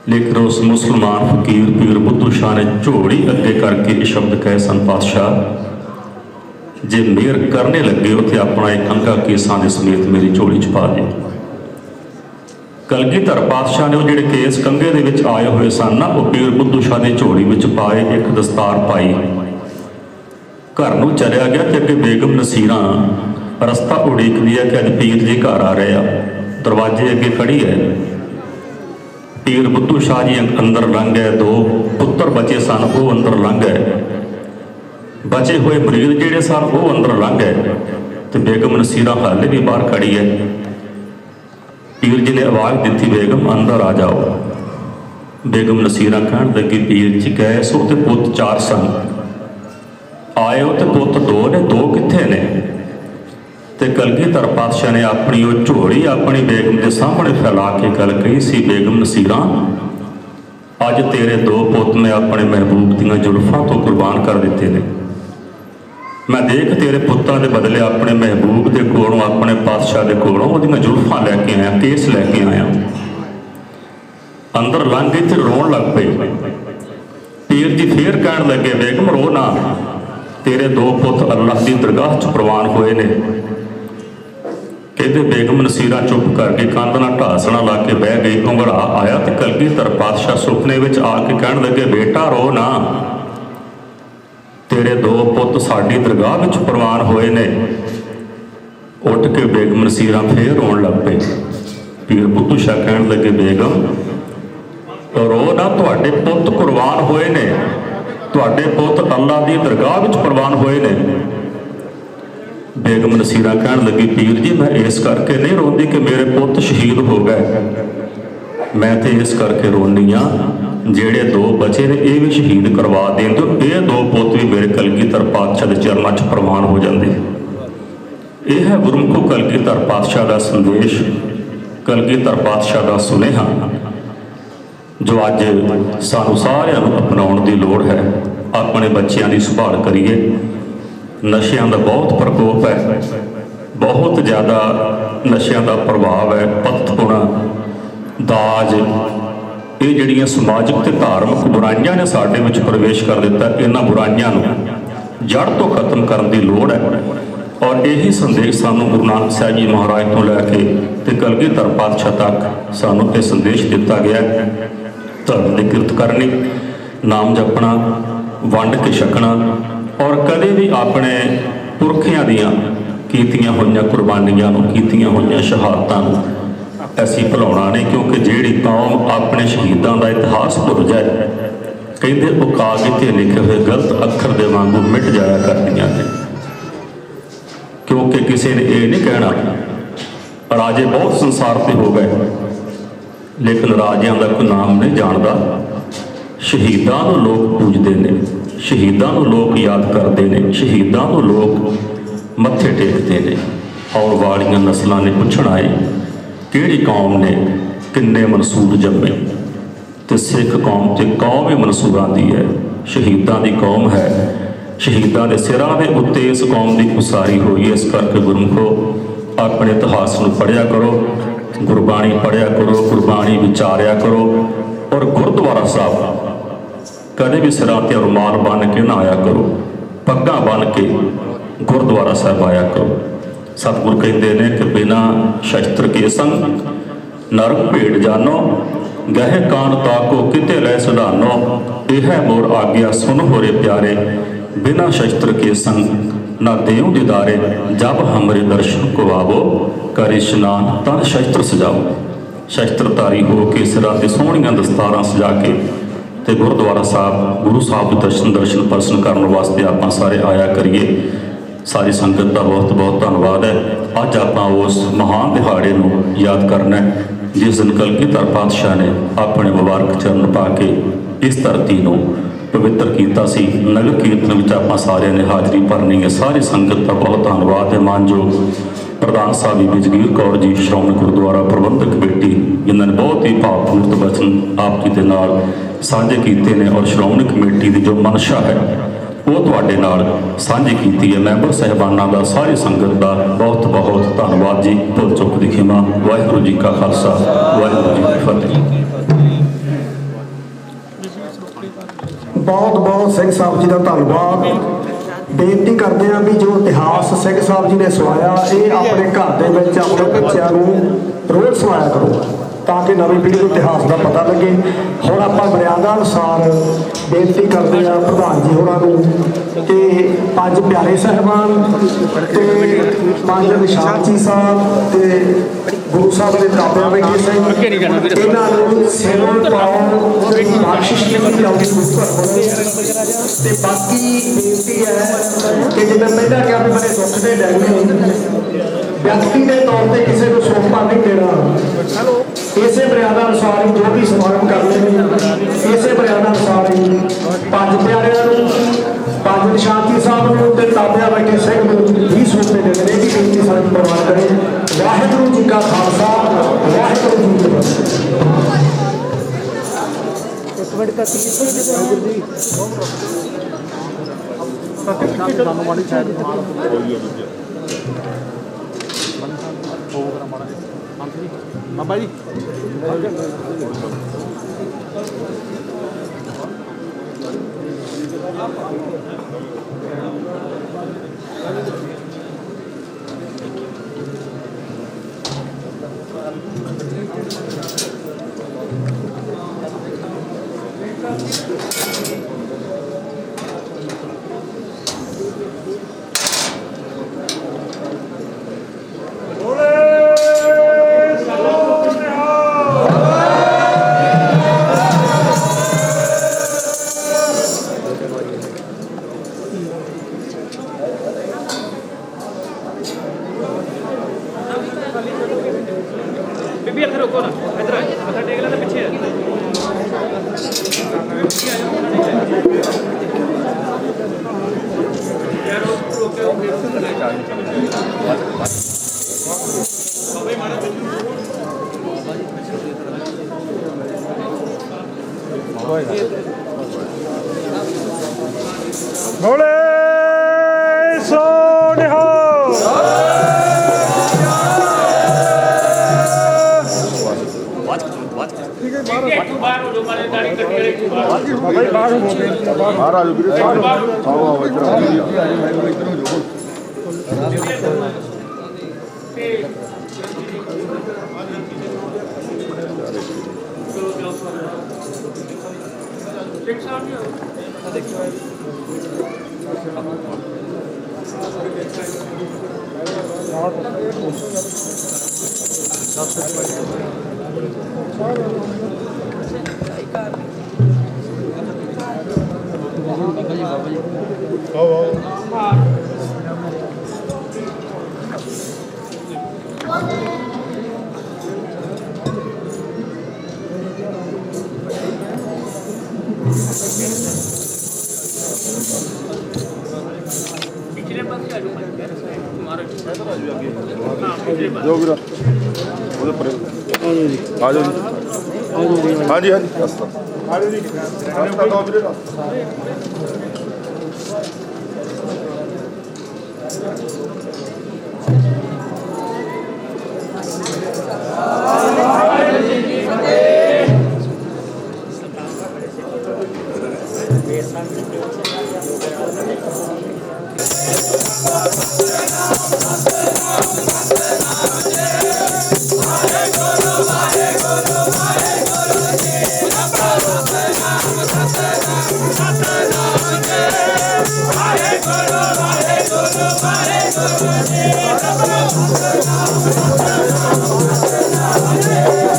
ਲੇਕਿਨ ਉਸ ਮੁਸਲਮਾਨ ਫਕੀਰ ਪੀਰ ਬੁੱਧੂ ਸ਼ਾਹ ਨੇ ਝੋਲੀ ਅੱਗੇ ਕਰਕੇ ਇਹ ਸ਼ਬਦ ਕਹੇ ਸਨ, ਪਾਤਸ਼ਾਹ ਜੇ ਮਿਹਰ ਕਰਨੇ ਲੱਗੇ ਉੱਥੇ ਆਪਣਾ ਇੱਕ ਕੰਘਾ ਕੇਸਾਂ ਦੇ ਸਮੇਤ ਮੇਰੀ ਝੋਲੀ 'ਚ ਪਾ ਦੇ। ਕਲਗੀਧਰ ਪਾਤਸ਼ਾਹ ਨੇ ਉਹ ਜਿਹੜੇ ਕੇਸ ਕੰਘੇ ਦੇ ਵਿੱਚ ਆਏ ਹੋਏ ਸਨ ਨਾ, ਉਹ ਪੀਰ ਬੁੱਧੂ ਸ਼ਾਹ ਦੀ ਝੋਲੀ ਵਿੱਚ ਪਾਏ, ਇੱਕ ਦਸਤਾਰ ਪਾਈ, ਘਰ ਨੂੰ ਚਲਿਆ ਗਿਆ। ਤੇ ਅੱਗੇ ਬੇਗਮ ਨਸੀਰਾਂ ਰਸਤਾ ਉਡੀਕਦੀ ਹੈ ਕਿ ਅੱਜ ਪੀਰ ਜੀ ਘਰ ਆ ਰਹੇ ਆ। ਦਰਵਾਜ਼ੇ ਅੱਗੇ ਖੜੀ ਹੈ, ਪੀਰ ਬੁੱਧੂ ਸ਼ਾਹ ਜੀ ਅੰਦਰ ਲੰਘ ਗਏ। ਦੋ ਪੁੱਤਰ ਬਚੇ ਸਨ, ਉਹ ਅੰਦਰ ਲੰਘ ਗਏ। ਬਚੇ ਹੋਏ ਮਰੀਦ ਜਿਹੜੇ ਸਨ ਉਹ ਅੰਦਰ ਲੰਘ ਗਏ। ਤੇ ਬੇਗਮ ਨਸੀਰਾ ਹਾਲੇ ਵੀ ਬਾਹਰ ਖੜੀ ਹੈ। ਪੀਰ ਜੀ ਨੇ ਆਵਾਜ਼ ਦਿੱਤੀ, ਬੇਗਮ ਅੰਦਰ ਆ ਜਾਓ। ਬੇਗਮ ਨਸੀਰਾ ਕਹਿਣ ਲੱਗੀ, ਪੀਰ ਜੀ ਗਏ ਸੋ ਤੇ ਪੁੱਤ 4 ਸਨ, ਆਏ ਹੋ ਤੇ ਪੁੱਤ 2 ਨੇ, 2 ਕਿੱਥੇ ਨੇ? ਤੇ ਕਲਗੀਧਰ ਪਾਤਸ਼ਾਹ ਨੇ ਆਪਣੀ ਉਹ ਝੋਲੀ ਆਪਣੀ ਬੇਗਮ ਦੇ ਸਾਹਮਣੇ ਫੈਲਾ ਕੇ ਗੱਲ ਕਹੀ ਸੀ, ਬੇਗਮ ਨਸੀਰਾ ਅੱਜ ਤੇਰੇ 2 ਪੁੱਤ ਮੈਂ ਆਪਣੇ ਮਹਿਬੂਬ ਦੀਆਂ ਜ਼ੁਲਫਾਂ ਤੋਂ ਕੁਰਬਾਨ ਕਰ ਦਿੱਤੇ ਨੇ। ਮੈਂ ਦੇਖ ਤੇਰੇ ਪੁੱਤਾਂ ਦੇ ਬਦਲੇ ਆਪਣੇ ਮਹਿਬੂਬ ਦੇ ਕੋਲੋਂ, ਆਪਣੇ ਪਾਤਸ਼ਾਹ ਦੇ ਕੋਲੋਂ ਉਹਦੀਆਂ ਜ਼ੁਲਫਾਂ ਲੈ ਕੇ ਆਇਆ, ਕੇਸ ਲੈ ਕੇ ਆਇਆ। ਅੰਦਰ ਲੰਘ ਗਈ ਤੇ ਰੋਣ ਲੱਗ ਪਈ। ਪੀਰ ਜੀ ਫੇਰ ਕਹਿਣ ਲੱਗੇ, ਬੇਗਮ ਰੋ ਨਾ, ਤੇਰੇ 2 ਪੁੱਤ ਅੱਲਾਹ ਦੀ ਦਰਗਾਹ 'ਚ ਪ੍ਰਵਾਨ ਹੋਏ ਨੇ। ਕਹਿੰਦੇ ਬੇਗਮ ਨਸੀਰਾ ਚੁੱਪ ਕਰਕੇ ਕੰਧ ਨਾਲ ਢਾਸਣਾ ਲਾ ਕੇ ਬਹਿ ਗਈ। ਘੁੰਗੜਾ ਆਇਆ ਤੇ ਕਲਗੀਧਰ ਪਾਤਸ਼ਾਹ ਸੁਪਨੇ ਵਿੱਚ ਆ ਕੇ ਕਹਿਣ ਲੱਗੇ, ਬੇਟਾ ਰੋ ਨਾ, ਤੇਰੇ 2 ਪੁੱਤ ਸਾਡੀ ਦਰਗਾਹ ਵਿੱਚ ਪ੍ਰਵਾਨ ਹੋਏ ਨੇ। ਉੱਠ ਕੇ ਬੇਗਮ ਨਸੀਰਾ ਫੇਰ ਰੋਣ ਲੱਗ ਪਈ। ਪੀਰ ਬੁੱਧੂ ਸ਼ਾਹ ਕਹਿਣ ਲੱਗੇ, ਬੇਗਮ ਰੋ ਨਾ, ਤੁਹਾਡੇ ਪੁੱਤ ਕੁਰਬਾਨ ਹੋਏ ਨੇ, ਤੁਹਾਡੇ ਪੁੱਤ ਅੱਲਾਹ ਦੀ ਦਰਗਾਹ ਵਿੱਚ ਪ੍ਰਵਾਨ ਹੋਏ ਨੇ। ਬੇਗਮ ਨਸੀਰਾ ਕਹਿਣ ਲੱਗੀ, ਪੀਰ ਜੀ ਮੈਂ ਇਸ ਕਰਕੇ ਨਹੀਂ ਰੋਂਦੀ ਕਿ ਮੇਰੇ ਪੁੱਤ ਸ਼ਹੀਦ ਹੋ ਗਏ, ਮੈਂ ਤੇ ਇਸ ਕਰਕੇ ਰੋਂਦੀ ਆ ਜਿਹੜੇ 2 ਬਚੇ ਨੇ ਇਹ ਵੀ ਸ਼ਹੀਦ ਕਰਵਾ ਦੇਣ ਤੇ ਇਹ 2 ਪੁੱਤ ਵੀ ਮੇਰੇ ਕਲਗੀਧਰ ਪਾਤਸ਼ਾਹ ਦੇ ਚਰਨਾਂ 'ਚ ਪ੍ਰਵਾਨ ਹੋ ਜਾਂਦੇ। ਇਹ ਹੈ ਗੁਰਮੁਖੋ ਕਲਗੀਧਰ ਪਾਤਸ਼ਾਹ ਦਾ ਸੰਦੇਸ਼, ਕਲਗੀਧਰ ਪਾਤਸ਼ਾਹ ਦਾ ਸੁਨੇਹਾ ਜੋ ਅੱਜ ਸਾਨੂੰ ਸਾਰਿਆਂ ਨੂੰ ਅਪਣਾਉਣ ਦੀ ਲੋੜ ਹੈ। ਆਪਣੇ ਬੱਚਿਆਂ ਦੀ ਸੰਭਾਲ ਕਰੀਏ। ਨਸ਼ਿਆਂ ਦਾ ਬਹੁਤ ਪ੍ਰਕੋਪ ਹੈ, ਬਹੁਤ ਜ਼ਿਆਦਾ ਨਸ਼ਿਆਂ ਦਾ ਪ੍ਰਭਾਵ ਹੈ। ਪਤਪੁਣਾ, ਦਾਜ, ਇਹ ਜਿਹੜੀਆਂ ਸਮਾਜਿਕ ਤੇ ਧਾਰਮਿਕ ਬੁਰਾਈਆਂ ਨੇ ਸਾਡੇ ਵਿੱਚ ਪ੍ਰਵੇਸ਼ ਕਰ ਦਿੱਤਾ। ਇਹਨਾਂ ਬੁਰਾਈਆਂ ਨੂੰ ਜੜ ਤੋਂ ਖਤਮ ਕਰਨ ਦੀ ਲੋੜ ਹੈ। ਔਰ ਇਹੀ ਸੰਦੇਸ਼ ਸਾਨੂੰ ਗੁਰੂ ਨਾਨਕ ਸਾਹਿਬ ਜੀ ਮਹਾਰਾਜ ਤੋਂ ਲੈ ਕੇ ਤੇ ਕਲਗੀਧਰ ਪਾਤਸ਼ਾਹ ਤੱਕ ਸਾਨੂੰ ਇਹ ਸੰਦੇਸ਼ ਦਿੱਤਾ ਗਿਆ। ਧਰਮ ਦੀ ਕਿਰਤ ਕਰਨੀ, ਨਾਮ ਜਪਣਾ, ਵੰਡ ਕੇ ਛਕਣਾ ਔਰ ਕਦੇ ਵੀ ਆਪਣੇ ਪੁਰਖਿਆਂ ਦੀਆਂ ਕੀਤੀਆਂ ਹੋਈਆਂ ਕੁਰਬਾਨੀਆਂ ਨੂੰ, ਕੀਤੀਆਂ ਹੋਈਆਂ ਸ਼ਹਾਦਤਾਂ ਨੂੰ ਅਸੀਂ ਭੁਲਾਉਣਾ ਨਹੀਂ। ਕਿਉਂਕਿ ਜਿਹੜੀ ਕੌਮ ਆਪਣੇ ਸ਼ਹੀਦਾਂ ਦਾ ਇਤਿਹਾਸ ਭੁੱਲ ਜਾਏ, ਕਹਿੰਦੇ ਉਹ ਕਾਗਜ਼ 'ਤੇ ਲਿਖੇ ਹੋਏ ਗਲਤ ਅੱਖਰ ਦੇ ਵਾਂਗੂ ਮਿਟ ਜਾਇਆ ਕਰਦੀਆਂ ਨੇ। ਕਿਉਂਕਿ ਕਿਸੇ ਨੇ ਇਹ ਨਹੀਂ ਕਹਿਣਾ, ਰਾਜੇ ਬਹੁਤ ਸੰਸਾਰ 'ਤੇ ਹੋ ਗਏ ਲੇਕਿਨ ਰਾਜਿਆਂ ਦਾ ਕੋਈ ਨਾਮ ਨਹੀਂ ਜਾਣਦਾ। ਸ਼ਹੀਦਾਂ ਨੂੰ ਲੋਕ ਪੂਜਦੇ ਨੇ, ਸ਼ਹੀਦਾਂ ਨੂੰ ਲੋਕ ਯਾਦ ਕਰਦੇ ਨੇ, ਸ਼ਹੀਦਾਂ ਨੂੰ ਲੋਕ ਮੱਥੇ ਟੇਕਦੇ ਨੇ। ਆਉਣ ਵਾਲੀਆਂ ਨਸਲਾਂ ਨੇ ਪੁੱਛਣਾ ਹੈ ਕਿਹੜੀ ਕੌਮ ਨੇ ਕਿੰਨੇ ਮਨਸੂਰ ਜੰਮੇ। ਤੇ ਸਿੱਖ ਕੌਮ ਤੇ ਕੌਮ ਹੀ ਮਨਸੂਰਾਂ ਦੀ ਹੈ, ਸ਼ਹੀਦਾਂ ਦੀ ਕੌਮ ਹੈ। ਸ਼ਹੀਦਾਂ ਦੇ ਸਿਰਾਂ ਦੇ ਉੱਤੇ ਇਸ ਕੌਮ ਦੀ ਉਸਾਰੀ ਹੋਈ। ਇਸ ਕਰਕੇ ਗੁਰਮੁਖੋ ਆਪਣੇ ਇਤਿਹਾਸ ਨੂੰ ਪੜ੍ਹਿਆ ਕਰੋ, ਗੁਰਬਾਣੀ ਪੜ੍ਹਿਆ ਕਰੋ, ਗੁਰਬਾਣੀ ਵਿਚਾਰਿਆ ਕਰੋ। ਔਰ ਗੁਰਦੁਆਰਾ ਸਾਹਿਬ ਕਦੇ ਵੀ ਸਿਰਾਂ ਤੇ ਰੁਮਾਲ ਬੰਨ੍ਹ ਕੇ ਨਾ ਆਇਆ ਕਰੋ, ਪੱਗਾਂ ਬੰਨ੍ਹ ਕੇ ਗੁਰਦੁਆਰਾ ਸਾਹਿਬ ਆਇਆ ਕਰੋ। ਸਤਿਗੁਰ ਕਹਿੰਦੇ ਨੇ ਕਿ ਬਿਨਾਂ ਸ਼ਸਤਰ ਕੇ ਸੰਗ ਨਰਕ ਭੇਟ ਜਾਨੋ, ਗਹਿ ਕਾਨ ਤਾਕੋ ਕਿਤੇ ਲੈ ਸੁਧਾਨੋ। ਇਹ ਹੈ ਮੋਰ ਆਗਿਆ ਸੁਨ ਹੋਰੇ ਪਿਆਰੇ, ਬਿਨਾਂ ਸ਼ਸਤਰ ਕੇ ਸੰਗ ਨਾ ਦੇਉ ਦਿਦਾਰੇ। ਜਬ ਹਮਰੇ ਦਰਸ਼ਨ ਕੋ ਆਵੋ, ਕਰ ਇਸ਼ਨਾਨ ਤਨ ਸ਼ਸਤਰ ਸਜਾਓ। ਸ਼ਸਤਰਧਾਰੀ ਹੋ ਕੇ ਸਿਰਾਂ ਤੇ ਸੋਹਣੀਆਂ ਦਸਤਾਰਾਂ ਸਜਾ ਕੇ ਤੇ ਗੁਰਦੁਆਰਾ ਸਾਹਿਬ ਗੁਰੂ ਸਾਹਿਬ ਦੇ ਦਰਸ਼ਨ ਪਰਸਨ ਕਰਨ ਵਾਸਤੇ ਆਪਾਂ ਸਾਰੇ ਆਇਆ ਕਰੀਏ। ਸਾਰੀ ਸੰਗਤ ਦਾ ਬਹੁਤ ਬਹੁਤ ਧੰਨਵਾਦ ਹੈ। ਅੱਜ ਆਪਾਂ ਉਸ ਮਹਾਨ ਦਿਹਾੜੇ ਨੂੰ ਯਾਦ ਕਰਨਾ ਹੈ ਜਿਸ ਦਿਨ ਕਲਗੀਧਰ ਪਾਤਸ਼ਾਹ ਨੇ ਆਪਣੇ ਮੁਬਾਰਕ ਚਰਨ ਪਾ ਕੇ ਇਸ ਧਰਤੀ ਨੂੰ ਪਵਿੱਤਰ ਕੀਤਾ ਸੀ। ਨਗਰ ਕੀਰਤਨ ਵਿੱਚ ਆਪਾਂ ਸਾਰਿਆਂ ਨੇ ਹਾਜ਼ਰੀ ਭਰਨੀ ਹੈ। ਸਾਰੀ ਸੰਗਤ ਦਾ ਬਹੁਤ ਧੰਨਵਾਦ ਹੈ। ਮਾਨਯੋਗ ਪ੍ਰਧਾਨ ਸਾਹਿਬ ਬੀਬੀ ਜਗੀਰ ਕੌਰ ਜੀ, ਸ਼੍ਰੋਮਣੀ ਗੁਰਦੁਆਰਾ ਪ੍ਰਬੰਧਕ ਕਮੇਟੀ, ਜਿਨ੍ਹਾਂ ਨੇ ਬਹੁਤ ਹੀ ਭਾਵਪੂਰਤ ਬਚਨ ਆਪ ਜੀ ਦੇ ਨਾਲ ਸਾਂਝੇ ਕੀਤੇ ਨੇ ਔਰ ਸ਼੍ਰੋਮਣੀ ਕਮੇਟੀ ਦੀ ਜੋ ਮਨਸ਼ਾ ਹੈ ਉਹ ਤੁਹਾਡੇ ਨਾਲ ਸਾਂਝੀ ਕੀਤੀ ਹੈ। ਮੈਂਬਰ ਸਾਹਿਬਾਨਾਂ ਦਾ, ਸਾਰੀ ਸੰਗਤ ਦਾ ਬਹੁਤ ਬਹੁਤ ਧੰਨਵਾਦ ਜੀ। ਭੁੱਲ ਚੁੱਕ ਦੀ ਖਿਮਾ। ਵਾਹਿਗੁਰੂ ਜੀ ਕਾ ਖਾਲਸਾ, ਵਾਹਿਗੁਰੂ ਜੀ ਕੀ ਫਤਿਹ। ਬਹੁਤ ਬਹੁਤ ਸਿੰਘ ਸਾਹਿਬ ਜੀ ਦਾ ਧੰਨਵਾਦ। ਬੇਨਤੀ ਕਰਦੇ ਹਾਂ ਵੀ ਜੋ ਇਤਿਹਾਸ ਸਿੰਘ ਸਾਹਿਬ ਜੀ ਨੇ ਸੁਣਾਇਆ ਇਹ ਆਪਣੇ ਘਰ ਦੇ ਵਿੱਚ ਆਪਣੇ ਬੱਚਿਆਂ ਨੂੰ ਰੋਜ਼ ਸੁਣਾਇਆ ਕਰੋ। ਤਾਂ ਕਿ ਨਵੀਂ ਪੀੜ੍ਹੀ ਨੂੰ ਇਤਿਹਾਸ ਦਾ ਪਤਾ ਲੱਗੇ। ਹੁਣ ਆਪਾਂ ਮਰਿਆਦਾ ਅਨੁਸਾਰ ਬੇਨਤੀ ਕਰਦੇ ਹਾਂ ਪ੍ਰਧਾਨ ਜੀ ਹੋਰਾਂ ਨੂੰ ਕਿ ਪੰਜ ਪਿਆਰੇ ਸਾਹਿਬਾਨ ਤੇ ਪੰਜ ਨਿਸ਼ਾਨ ਜੀ ਸਾਹਿਬ ਤੇ ਗੁਰੂ ਸਾਹਿਬ ਦੇ ਦਾਤਿਆਂ ਬੈਠੇ ਸਿੰਘ ਇਹਨਾਂ ਨੂੰ ਸਿਰੋਂ ਪਾਉ ਬਖਸ਼ਿਸ਼ ਕੀਤੀ ਜਾਊਗੀ ਤੇ ਬਾਕੀ ਬੇਨਤੀ ਹੈ ਕਿ ਜਿਵੇਂ ਪਹਿਲਾਂ ਕਿਹਾ ਵੀ ਮੇਰੇ ਦੁੱਖ ਦੇ ਡੈਗੇ ਵਿਅਕਤੀ ਦੇ ਤੌਰ ਤੇ ਕਿਸੇ ਨੂੰ ਸੌਂਪਾ ਨਹੀਂ ਦੇਣਾ। ਇਸੇ ਮਰਿਆਦਾ ਅਨੁਸਾਰ ਹੀ ਜੋ ਵੀ ਸਮਾਗਮ ਕਰਨੇ ਨੇ ਇਸੇ ਮਰਿਆਦਾ ਅਨੁਸਾਰ ਹੀ ਪੰਜ ਪਿਆਰਿਆਂ ਨੂੰ ਪੰਜ ਨਿਸ਼ਾਨ ਜੀ ਸਾਹਿਬ ਨੂੰ ਤੇ ਤਾਬਿਆਂ ਬੈਠੇ ਸਿੰਘ ਨੂੰ 20 ਸੌਂਪੇ ਦੇ ਨੇ। ਇਹ ਵੀ ਬੇਨਤੀ ਸਾਨੂੰ ਪ੍ਰਵਾਨ ਕਰੇ। ਵਾਹਿਗੁਰੂ ਜੀ ਕਾ ਖਾਲਸਾ ਵਾਹਿਗੁਰੂ ਜੀ ਕੀ ਫਤਿਹ। ਇੱਕ ਮਿੰਟ ਤੱਕ ਜੀ ਸਾਨੂੰ ਮਾੜੀ ਸਾਈਡ ਬਾਬਾ ਜੀ ਬੀਬੀ ਇੱਥੇ ਰੁਕੋ ਨਾ, ਇੱਧਰ ਮੱਥਾ ਟੇਕ ਲੈਣਾ ਪਿੱਛੇ ਬੋਲੇ ਸੋ ਨਿਹਾਲ। ਬਾਹਰ ਹੋ ਜੋ ਮਾਰੇ ਦਾੜੀ ਕੱਟੀ ਵਾਲੇ ਬਾਹਰ ਆ ਜਾਓ ਵੀਰੇ, ਆਓ ਇੱਧਰ ਪਿਛਲੇ ਪਾਸੇ ਆ ਜਾਓ ਮਾਰੋ ਜੋ ਵੀਰਾ ਉਹਦੇ ਪਰੇ ਆ ਜਾਓ ਜੀ। ਹਾਂਜੀ ਹਾਂਜੀ ਰਸਤਾ ਆ ਜਾਓ ਜੀ, ਰਸਤਾ ਦੋ ਵੀਰੇ ਰਸਤਾ। Hare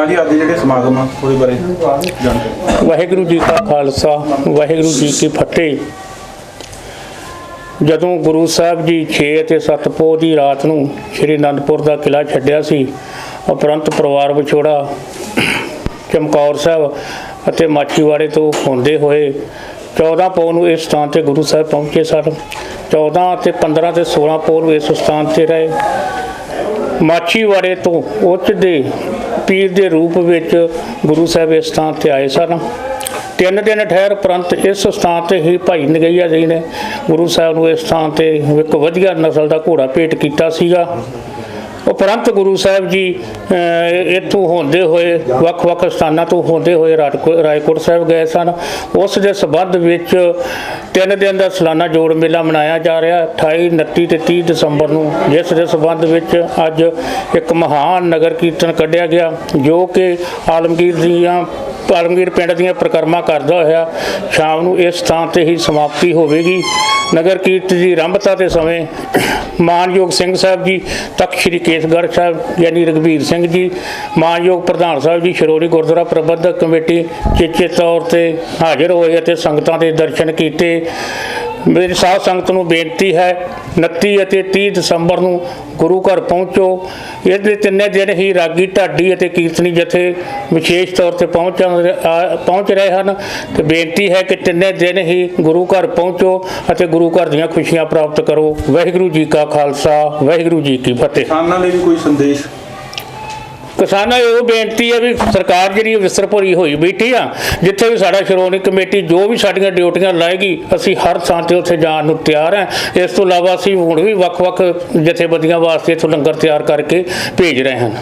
ਜੀ ਅੱਜ ਜਿਹੜੇ ਸਮਾਗਮ ਆ ਉਹਦੇ ਬਾਰੇ ਜਾਣਕਾਰੀ। ਵਾਹਿਗੁਰੂ ਜੀ ਕਾ ਖਾਲਸਾ ਵਾਹਿਗੁਰੂ ਜੀ ਕੀ ਫਤਿਹ। ਜਦੋਂ ਗੁਰੂ ਸਾਹਿਬ ਜੀ 6 ਅਤੇ 7 ਪੋਹ ਦੀ ਰਾਤ ਨੂੰ ਸ਼੍ਰੀ ਅਨੰਦਪੁਰ ਦਾ ਕਿਲ੍ਹਾ ਛੱਡਿਆ ਸੀ, ਉਪਰੰਤ ਪਰਿਵਾਰ ਵਿਛੋੜਾ ਚਮਕੌਰ ਸਾਹਿਬ ਅਤੇ ਮਾਛੀਵਾੜੇ ਤੋਂ ਹੁੰਦੇ ਹੋਏ 14 ਪੋਹ ਨੂੰ ਇਸ ਸਥਾਨ 'ਤੇ ਗੁਰੂ ਸਾਹਿਬ ਪਹੁੰਚੇ ਸਨ। 14 ਅਤੇ 15 ਅਤੇ 16 ਪੋਹ ਨੂੰ ਇਸ ਸਥਾਨ 'ਤੇ ਰਹੇ। ਮਾਛੀਵਾੜੇ ਤੋਂ ਉੱਚ ਦੇ ਪੀਰ ਦੇ ਰੂਪ ਵਿੱਚ ਗੁਰੂ ਸਾਹਿਬ ਇਸ ਸਥਾਨ 'ਤੇ ਆਏ ਸਨ। 3 ਦਿਨ ਠਹਿਰ ਉਪਰੰਤ ਇਸ ਸਥਾਨ 'ਤੇ ਹੀ ਭਾਈ ਨਗਈਆ ਜੀ ਨੇ ਗੁਰੂ ਸਾਹਿਬ ਨੂੰ ਇਸ ਸਥਾਨ 'ਤੇ ਇੱਕ ਵਧੀਆ ਨਸਲ ਦਾ ਘੋੜਾ ਭੇਟ ਕੀਤਾ ਸੀਗਾ। ਉਪਰੰਤ ਗੁਰੂ ਸਾਹਿਬ ਜੀ ਇੱਥੋਂ ਹੁੰਦੇ ਹੋਏ ਵੱਖ-ਵੱਖ ਸਥਾਨਾਂ ਤੋਂ ਹੁੰਦੇ ਹੋਏ ਰਾਏਕੋਟ ਸਾਹਿਬ ਗਏ ਸਨ। ਉਸ ਦੇ ਸੰਬੰਧ ਵਿੱਚ 3 ਦਿਨ ਦਾ ਸਾਲਾਨਾ ਜੋੜ ਮੇਲਾ ਮਨਾਇਆ ਜਾ ਰਿਹਾ 28, 29 ਤੇ 30 ਦਸੰਬਰ ਨੂੰ, ਜਿਸ ਦੇ ਸੰਬੰਧ ਵਿੱਚ ਅੱਜ ਇੱਕ ਮਹਾਨ ਨਗਰ ਕੀਰਤਨ ਕੱਢਿਆ ਗਿਆ, ਜੋ ਕਿ ਆਲਮਗੀਰ ਪਿੰਡ ਦੀਆਂ ਪਰਿਕਰਮਾ ਕਰਦਾ ਹੋਇਆ ਸ਼ਾਮ ਨੂੰ ਇਸ ਸਥਾਨ 'ਤੇ ਹੀ ਸਮਾਪਤੀ ਹੋਵੇਗੀ। ਨਗਰ ਕੀਰਤਨ ਦੀ ਆਰੰਭਤਾ ਦੇ ਸਮੇਂ ਮਾਨਯੋਗ ਸਿੰਘ ਸਾਹਿਬ ਜੀ ਤਖਤ ਸ੍ਰੀ ਕੇਸਗੜ੍ਹ ਸਾਹਿਬ ਯਾਨੀ ਰਘਬੀਰ ਸਿੰਘ ਜੀ, ਮਾਨਯੋਗ ਪ੍ਰਧਾਨ ਸਾਹਿਬ ਜੀ ਸ਼੍ਰੋਮਣੀ ਗੁਰਦੁਆਰਾ ਪ੍ਰਬੰਧਕ ਕਮੇਟੀ ਚੇਚੇ ਤੌਰ 'ਤੇ ਹਾਜ਼ਰ ਹੋਏ ਅਤੇ ਸੰਗਤਾਂ ਦੇ ਦਰਸ਼ਨ ਕੀਤੇ। ਮੇਰੀ ਸਾਧ ਸੰਗਤ ਨੂੰ ਬੇਨਤੀ ਹੈ 29 ਅਤੇ 30 ਦਸੰਬਰ ਨੂੰ ਗੁਰੂ ਘਰ ਪਹੁੰਚੋ। ਇਹਦੇ 3 ਦਿਨ ਹੀ ਰਾਗੀ ਢਾਡੀ ਅਤੇ ਕੀਰਤਨੀ ਜਥੇ ਵਿਸ਼ੇਸ਼ ਤੌਰ 'ਤੇ ਪਹੁੰਚ ਰਹੇ ਹਨ ਤੇ ਬੇਨਤੀ ਹੈ ਕਿ 3 ਦਿਨ ਹੀ ਗੁਰੂ ਘਰ ਪਹੁੰਚੋ ਅਤੇ ਗੁਰੂ ਘਰ ਦੀਆਂ ਖੁਸ਼ੀਆਂ ਪ੍ਰਾਪਤ ਕਰੋ। ਵਾਹਿਗੁਰੂ ਜੀ ਕਾ ਖਾਲਸਾ ਵਾਹਿਗੁਰੂ ਜੀ ਕੀ ਫਤਿਹ। ਕਿਸਾਨਾਂ ਲਈ ਵੀ ਕੋਈ ਸੰਦੇਸ਼? ਕਿਸਾਨਾਂ ਨੂੰ ਇਹ ਬੇਨਤੀ ਹੈ ਵੀ ਸਰਕਾਰ ਜਿਹੜੀ ਵਿਸਰ ਭਰੀ ਹੋਈ ਬੈਠੀ ਆ, ਜਿੱਥੇ ਵੀ ਸਾਡਾ ਸ਼੍ਰੋਮਣੀ ਕਮੇਟੀ ਜੋ ਵੀ ਸਾਡੀਆਂ ਡਿਊਟੀਆਂ ਲਾਏਗੀ ਅਸੀਂ ਹਰ ਥਾਂ 'ਤੇ ਉੱਥੇ ਜਾਣ ਨੂੰ ਤਿਆਰ ਹਾਂ। ਇਸ ਤੋਂ ਇਲਾਵਾ ਅਸੀਂ ਹੁਣ ਵੀ ਵੱਖ-ਵੱਖ ਜਥੇਬੰਦੀਆਂ ਵਾਸਤੇ ਇੱਥੋਂ ਲੰਗਰ ਤਿਆਰ ਕਰਕੇ ਭੇਜ ਰਹੇ ਹਨ।